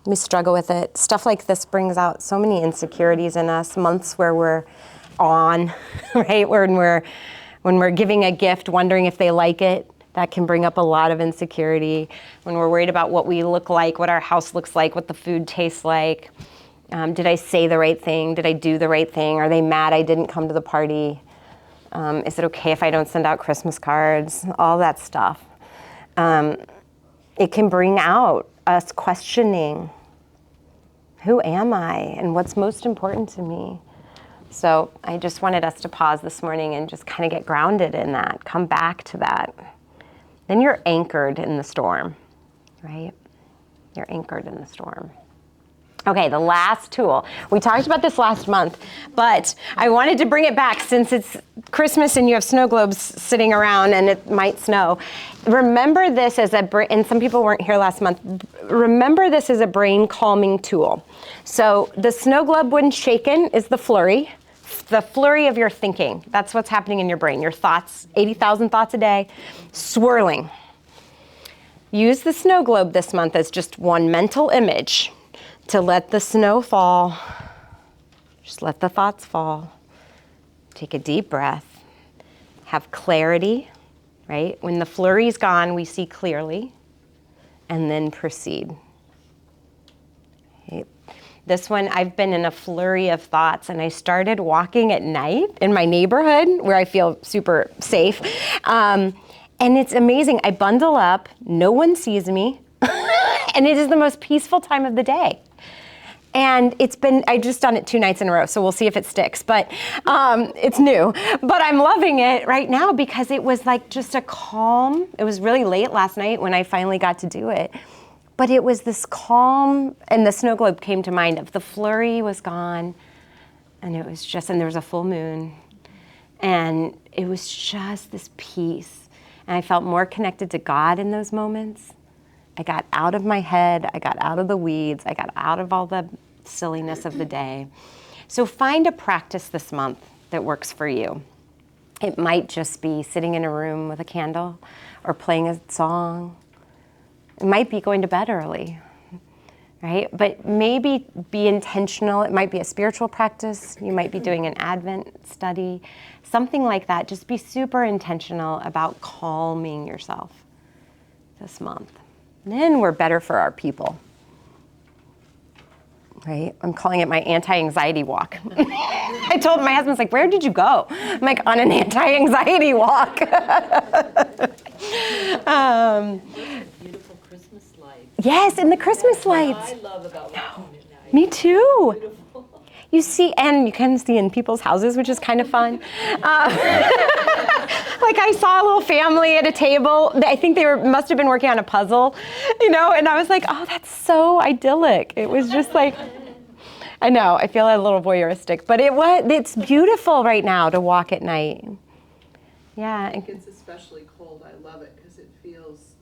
We struggle with it. Stuff like this brings out so many insecurities in us. Months where we're on, right? When we're giving a gift, wondering if they like it, that can bring up a lot of insecurity. When we're worried about what we look like, what our house looks like, what the food tastes like. Did I say the right thing? Did I do the right thing? Are they mad I didn't come to the party? Is it okay if I don't send out Christmas cards? All that stuff. It can bring out us questioning, who am I and what's most important to me? So I just wanted us to pause this morning and just kind of get grounded in that, come back to that. Then you're anchored in the storm, right? You're anchored in the storm. Okay, the last tool. We talked about this last month, but I wanted to bring it back since it's Christmas and you have snow globes sitting around and it might snow. Remember this as and some people weren't here last month, remember this as a brain calming tool. So the snow globe when shaken is the flurry of your thinking. That's what's happening in your brain. Your thoughts, 80,000 thoughts a day, swirling. Use the snow globe this month as just one mental image to let the snow fall. Just let the thoughts fall. Take a deep breath. Have clarity, right? When the flurry's gone, we see clearly, and then proceed. Okay. This one, I've been in a flurry of thoughts, and I started walking at night in my neighborhood where I feel super safe. And it's amazing. I bundle up, no one sees me, and it is the most peaceful time of the day. And I just done it 2 nights in a row, so we'll see if it sticks, but it's new. But I'm loving it right now because it was like just a calm. It was really late last night when I finally got to do it. But it was this calm, and the snow globe came to mind of the flurry was gone, and it was just, and there was a full moon, and it was just this peace. And I felt more connected to God in those moments. I got out of my head, I got out of the weeds, I got out of all the silliness of the day. So find a practice this month that works for you. It might just be sitting in a room with a candle or playing a song. It might be going to bed early, right? But maybe be intentional. It might be a spiritual practice. You might be doing an Advent study, something like that. Just be super intentional about calming yourself this month. Then we're better for our people, right? I'm calling it my anti-anxiety walk. I told my husband's like, where did you go? I'm like, on an anti-anxiety walk. Beautiful Christmas lights. Yes, and the Christmas lights. I love about walking at night. Me too. Beautiful. You see, and you can see in people's houses, which is kind of fun. Like I saw a little family at a table. I think they must have been working on a puzzle, and I was like, oh, that's so idyllic. It was just like, I know, I feel a little voyeuristic, but it's beautiful right now to walk at night. Yeah. I think it's especially cold. I love it because it feels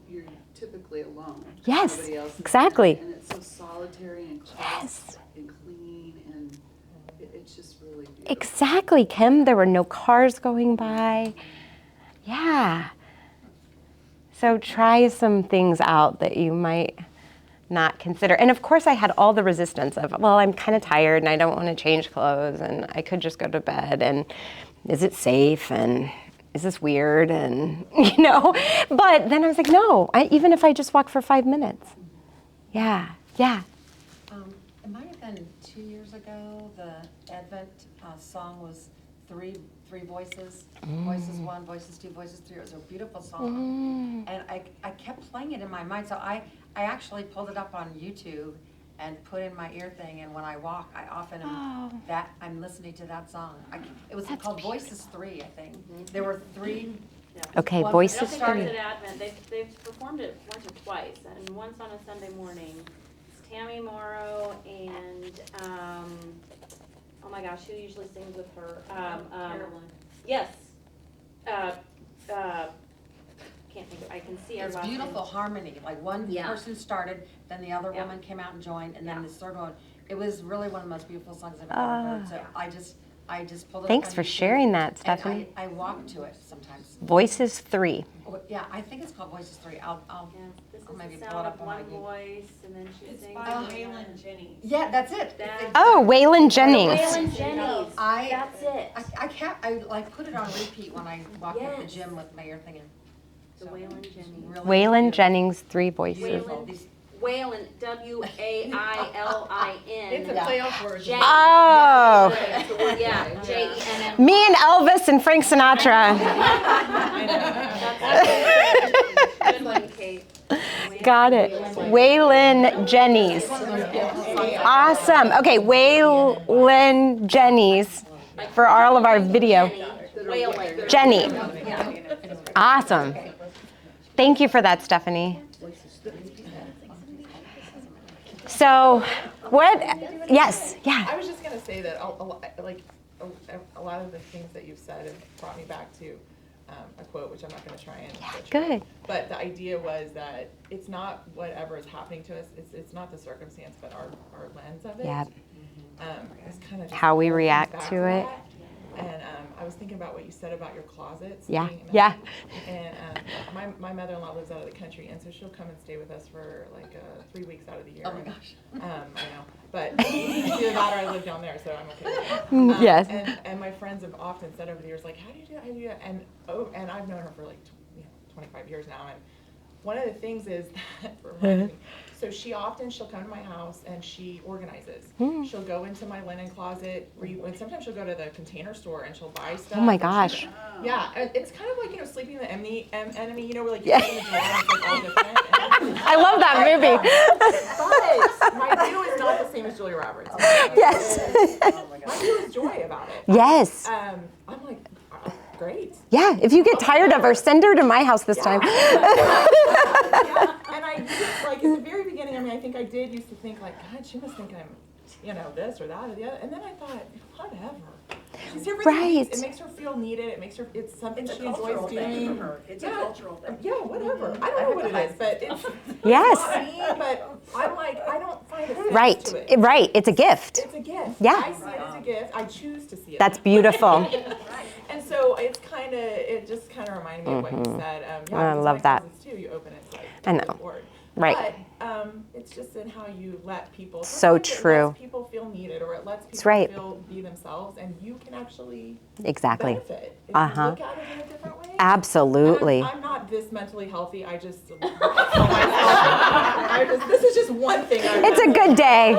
you're typically alone. Yes, Nobody else is exactly. there, and it's so solitary and close and clean, and it's just really beautiful. Exactly, Kim. There were no cars going by. Yeah. So try some things out that you might not consider. And of course I had all the resistance of, well, I'm kind of tired and I don't want to change clothes and I could just go to bed and is it safe and is this weird and, but then I was like, no, even if I just walk for 5 minutes. Yeah. It might have been 2 years ago, the Advent song was three voices. Voices 1, voices 2, voices 3. It was a beautiful song. And I kept playing it in my mind. So I actually pulled it up on YouTube and put in my ear thing. And when I walk, I often I'm listening to that song. It was called Voices 3, I think. There were 3. Okay, Well, Voices it started 3. at Advent. They've performed it once or twice, and once on a Sunday morning. It's Tammy Morrow and oh my gosh, who usually sings with her? Caroline. Yes. Can't think of. I can see her It's last name. beautiful harmony. Like one person started, then the other woman came out and joined, and then this third one. It was really one of the most beautiful songs I've ever heard. So I just pulled it. Thanks up on for YouTube, sharing that, and Stephanie. I walk to it sometimes. Voices 3. Yeah, I think it's called Voices 3. I'll This is maybe the pull it sound up of on my one voice, and then she It's sings. by Waylon Jennings. Yeah, that's it. Oh, Waylon Jennings. Waylon Jennings. That's it. I put it on repeat when I walk at the gym with my ear thing in. The Waylon Jennings. Really Waylon Jennings, 3 voices. Waylon, W-A-I-L-I-N. It's a playoff word. Oh. Yeah, J-E-N-N. Me and Elvis and Frank Sinatra. Good one, Kate. Got it. Waylon Jennings. Awesome. Okay, Waylon Jennings for all of our video. Waylon. Jenny. Awesome. Thank you for that, Stephanie. So, what? Yes, yeah. I was just going to say that, a lot of the things that you've said have brought me back to a quote, which I'm not going to try and butcher. Good. But the idea was that it's not whatever is happening to us. It's not the circumstance, but our lens of it. Yeah. It's kind of How we react to it. that. And I was thinking about what you said about your closets. Yeah. being Yeah. And my mother-in-law lives out of the country, and so she'll come and stay with us for like 3 weeks out of the year. Oh my gosh. I know, but either that or I live down there, so I'm okay with that. Yes. And my friends have often said over the years, like, how do you do that? How do you do that? And I've known her for like 25 years now, and one of the things is that reminds me. So she'll come to my house and she organizes. She'll go into my linen closet, and sometimes she'll go to the Container Store and she'll buy stuff. Oh my gosh. Yeah, it's kind of like, sleeping the enemy, where like you Yeah. go in the drawer and it's like all different. I love that movie. But my view is not the same as Julia Roberts. Yes. My view is joy about it. Yes. I'm like, great. Yeah, if you get tired of her, send her to my house this time. And I did, like, at the very beginning, I think I did used to think, like, God, she must think I'm, this or that or the other. And then I thought, whatever. She's here for the weeks. It makes her feel needed. It's something she enjoys doing. It's a cultural thing. Yeah, whatever. I don't know what it is, but it's Yes. not me, but I'm like, I don't find offense Right. to it. Right. It's a gift. It's a gift. Yeah. I see it as a gift. I choose to see it. That's beautiful. And so it just kind of reminded me of what you said. I love that. Too, you open it, it's like, I know. Lord. Right. But it's just in how you let people. So sometimes true. It lets people feel needed, or it lets people right. feel be themselves, and you can actually Exactly. benefit if you look at it in a different way. Absolutely. I'm not this mentally healthy. I just this is just one thing. It's a good day.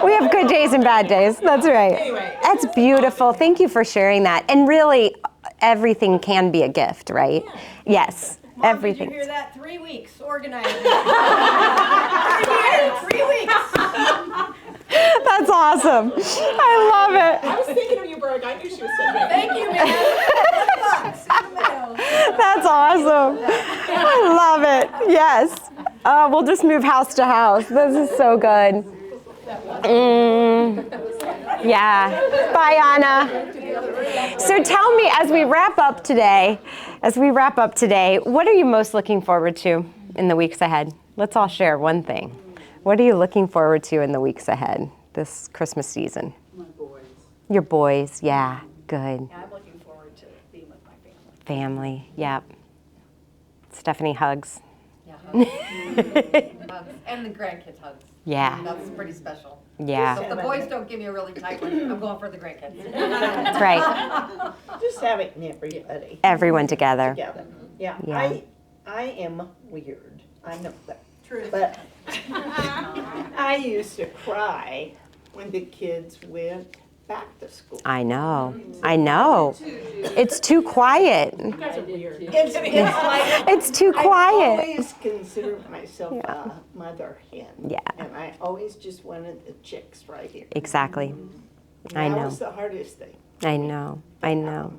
We have good days and bad days. That's right. Anyway. That's beautiful. Thank you for sharing that. And really, everything can be a gift, right? Yeah. Yes. Mom, Everything. did you hear that? 3 weeks organizing. 3 weeks. That's awesome. I love it. I was thinking of you, Berg. I knew she was sitting there. Thank you, man. That's awesome. I love it. Yes. We'll just move house to house. This is so good. Yeah. Bye, Anna. So tell me, as we wrap up today, what are you most looking forward to in the weeks ahead? Let's all share one thing. What are you looking forward to in the weeks ahead, this Christmas season? My boys. Your boys, yeah, good. Yeah, I'm looking forward to being with my family. Family, yep. Stephanie, hugs. Yeah, Hugs. And the grandkids hugs. Yeah. That's pretty special. Yeah. So if the boys don't give me a really tight one, I'm going for the grandkids. That's right. Just having everybody. Everyone together. Together. Yeah. Yeah. I am weird. I know that. True. But I used to cry when the kids went back to school. I know. I know. It's too quiet. You guys are weird. It's like It's too I quiet. always considered myself a mother hen. Yeah. And I always just wanted the chicks right here. Exactly. I That know. was the hardest thing. I know. I know.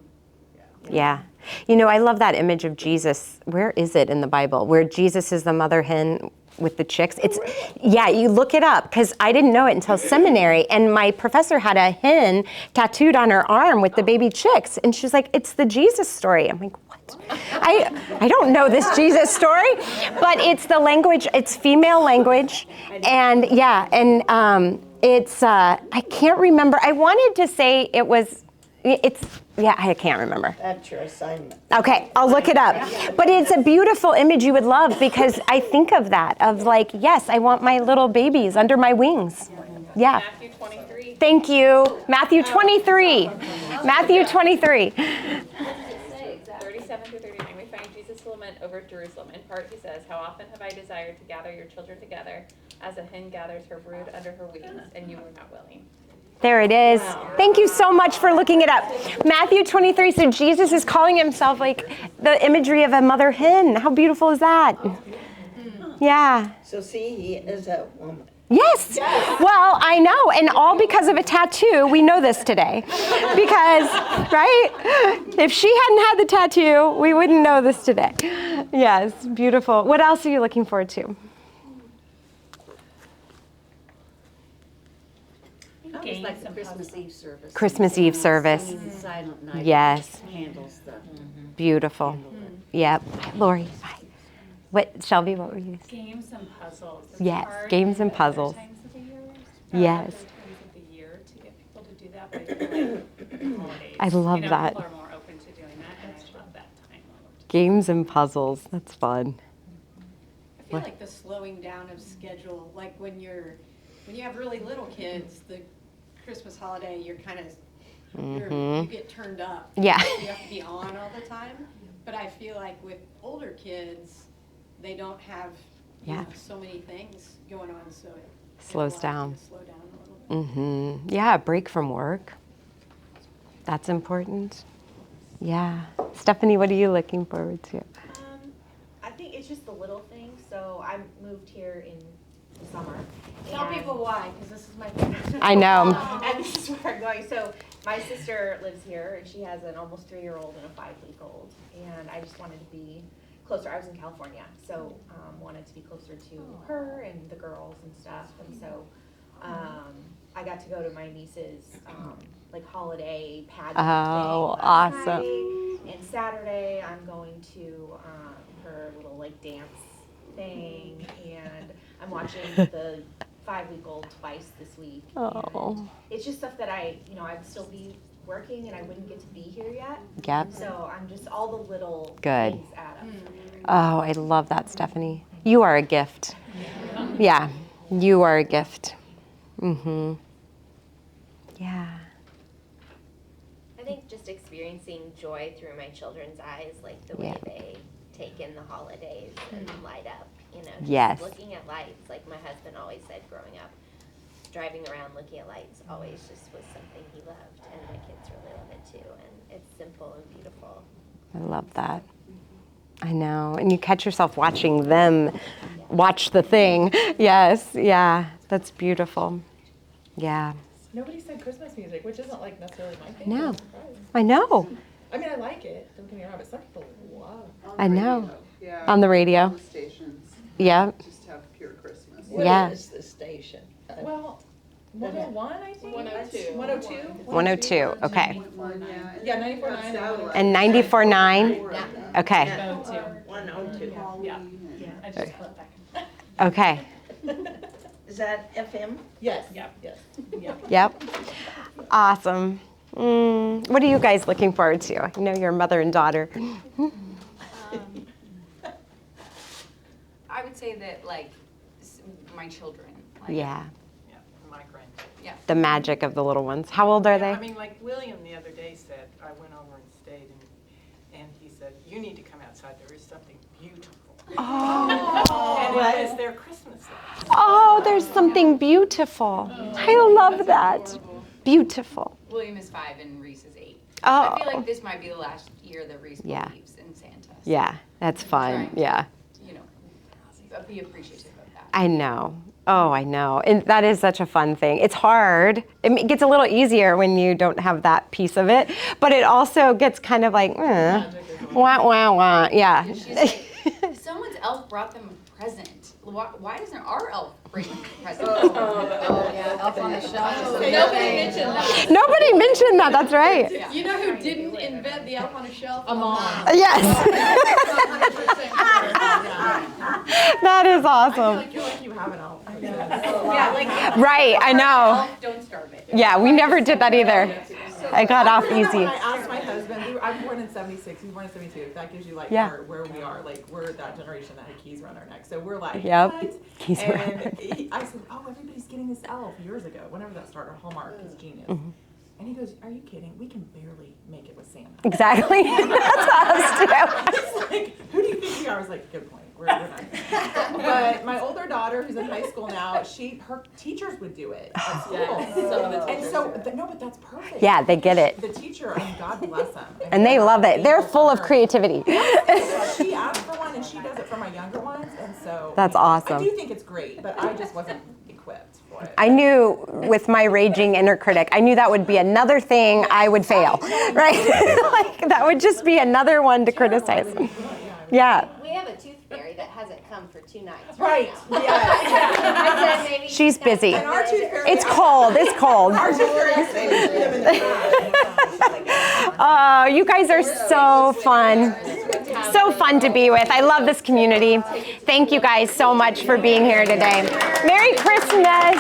Yeah. You know, I love that image of Jesus. Where is it in the Bible? Where Jesus is the mother hen with the chicks. It's yeah, you look it up because I didn't know it until seminary, and my professor had a hen tattooed on her arm with the baby chicks, and she's like, "It's the Jesus story." I'm like, "What?" I don't know this Jesus story, but it's the language. It's female language, and yeah, and it's I can't remember. I wanted to say it was. Yeah, I can't remember. That's your assignment. Okay, I'll look it up. But it's a beautiful image you would love because I think of that, of like, yes, I want my little babies under my wings. Yeah. Matthew 23. Thank you. Matthew 23. Matthew 23. 37 through 39, we find Jesus' lament over Jerusalem. In part, he says, "How often have I desired to gather your children together, as a hen gathers her brood under her wings, and you were not willing." There it is. Thank you so much for looking it up. Matthew 23, so Jesus is calling himself like the imagery of a mother hen. How beautiful is that? Yeah. So see, he is a woman. Yes. Well, I know, and all because of a tattoo. We know this today. Because, right? If she hadn't had the tattoo, we wouldn't know this today. Yes, beautiful. What else are you looking forward to? I always like the Christmas Eve service. Christmas Eve service. Singing the Silent Night. Yes. Candles, the Beautiful. Yep. Lori, hi. What, Shelby, what were you saying? Games and puzzles. It's Yes, hard games in and other puzzles. times of the year. Yes. Other times of the year to get people to do that, but I feel like holidays. I love you know, that. People are more open to doing that, and I love that time. Games and puzzles. That's fun. I feel like the slowing down of schedule, like when you have really little kids, the Christmas holiday, you're kind of, you get turned up. Yeah. You have to be on all the time. But I feel like with older kids, they don't have you know, so many things going on, so it Slows allows down. you to slow down a little bit. Mm-hmm. Yeah, a break from work. That's important. Yeah. Stephanie, what are you looking forward to? I think it's just the little things. So I moved here in the summer. Tell and- people why, because this is my favorite. I know. And this is where I'm going. So my sister lives here, and she has an almost 3-year-old and a 5-week-old. And I just wanted to be closer. I was in California, so wanted to be closer to her and the girls and stuff. And so I got to go to my niece's like holiday pageant Oh, thing last awesome. night. And Saturday I'm going to her little like dance thing, and I'm watching the 5-week-old twice this week. Oh. And it's just stuff that I'd still be working and I wouldn't get to be here yet. Yep. So I'm just, all the little Good. things add up. Oh, I love that, Stephanie. You are a gift. Yeah, you are a gift. Mm-hmm. Yeah. I think just experiencing joy through my children's eyes, like the way they take in the holidays and light up, you know, just Yes. looking at lights, like my husband always said growing up, driving around looking at lights always just was something he loved, and my kids really love it too, and it's simple and beautiful. I love that. I know. And you catch yourself watching them watch the thing. Yes, yeah. That's beautiful. Yeah. Nobody said Christmas music, which isn't like necessarily my thing. No. I'm surprised. I know. I mean, I like it, don't get me wrong, but some people love it. I know. Yeah. On the radio. All the stations. Yeah. Just have pure Christmas. Yeah. What is the station? Well, 101, I think? 102. 102? 102, okay. Yeah, 94.9. And 94.9? Okay. 102. Yeah. I just flipped back. Okay. Is that FM? Yes. Yep. Yes. Yep. Awesome. What are you guys looking forward to? I know you're a mother and daughter. I say that like my children. Like, Yeah, Yeah, my grandkids. Yeah. the magic of the little ones. How old are they? I mean, like William the other day said, I went over and stayed, and he said, you need to come outside, there is something beautiful. Oh. And it was their Christmas lights. Oh, there's something beautiful. I love that. Beautiful. William is 5 and Reese is 8. Oh. I feel like this might be the last year that Reese believes in Santa. So Yeah, that's fun. trying to, Yeah. You know, be appreciative of that. I know. Oh, I know. And that is such a fun thing. It's hard. It gets a little easier when you don't have that piece of it, but it also gets kind of like, wah, wah, wah. Yeah. And she's like, someone's elf brought them a present. Why doesn't our elf bring a present? Yeah, elf on the shelf. Nobody mentioned that. Nobody mentioned that. That's right. Yeah. You know who didn't invent the elf on a shelf? A mom. Yes. That is I awesome. feel like you have an elf. Yeah, like Right, I know. elf, don't starve it. Yeah, we never did that either. I got off easy. When I asked my husband, I'm born in 76, he's born in 72. That gives you like Yeah. where we are. Like we're that generation that had keys around our neck. So we're like, Yep. what? Keys around our And I said, oh, everybody's getting this elf years ago. Whenever that started, Hallmark is genius. Mm-hmm. And he goes, are you kidding? We can barely make it with Santa. Exactly. That's us too. It's like, who do you think we are? I was like, good point. We're not. But my older daughter, who's in high school now, her teachers would do it at school. Yes, some of the And teachers so, do. no, but that's perfect. Yeah, they get it. The teacher, I mean, God bless them. I mean, And they love it. They're full of creativity. She asked for one, and she does it for my younger ones, and so. That's I awesome. do think it's great, but I just wasn't equipped for it. I knew with my raging inner critic, I knew that would be another thing I would fail, right? Like that would just be another one to criticize. Yeah. We have a tooth fairy that hasn't come for 2 nights. Right, Now. yes. I said maybe She's busy. And our tooth fairy. It's cold. It's cold. Our tooth fairy is Oh, you guys are so fun. So fun to be with. I love this community. Thank you guys so much for being here today. Merry Christmas.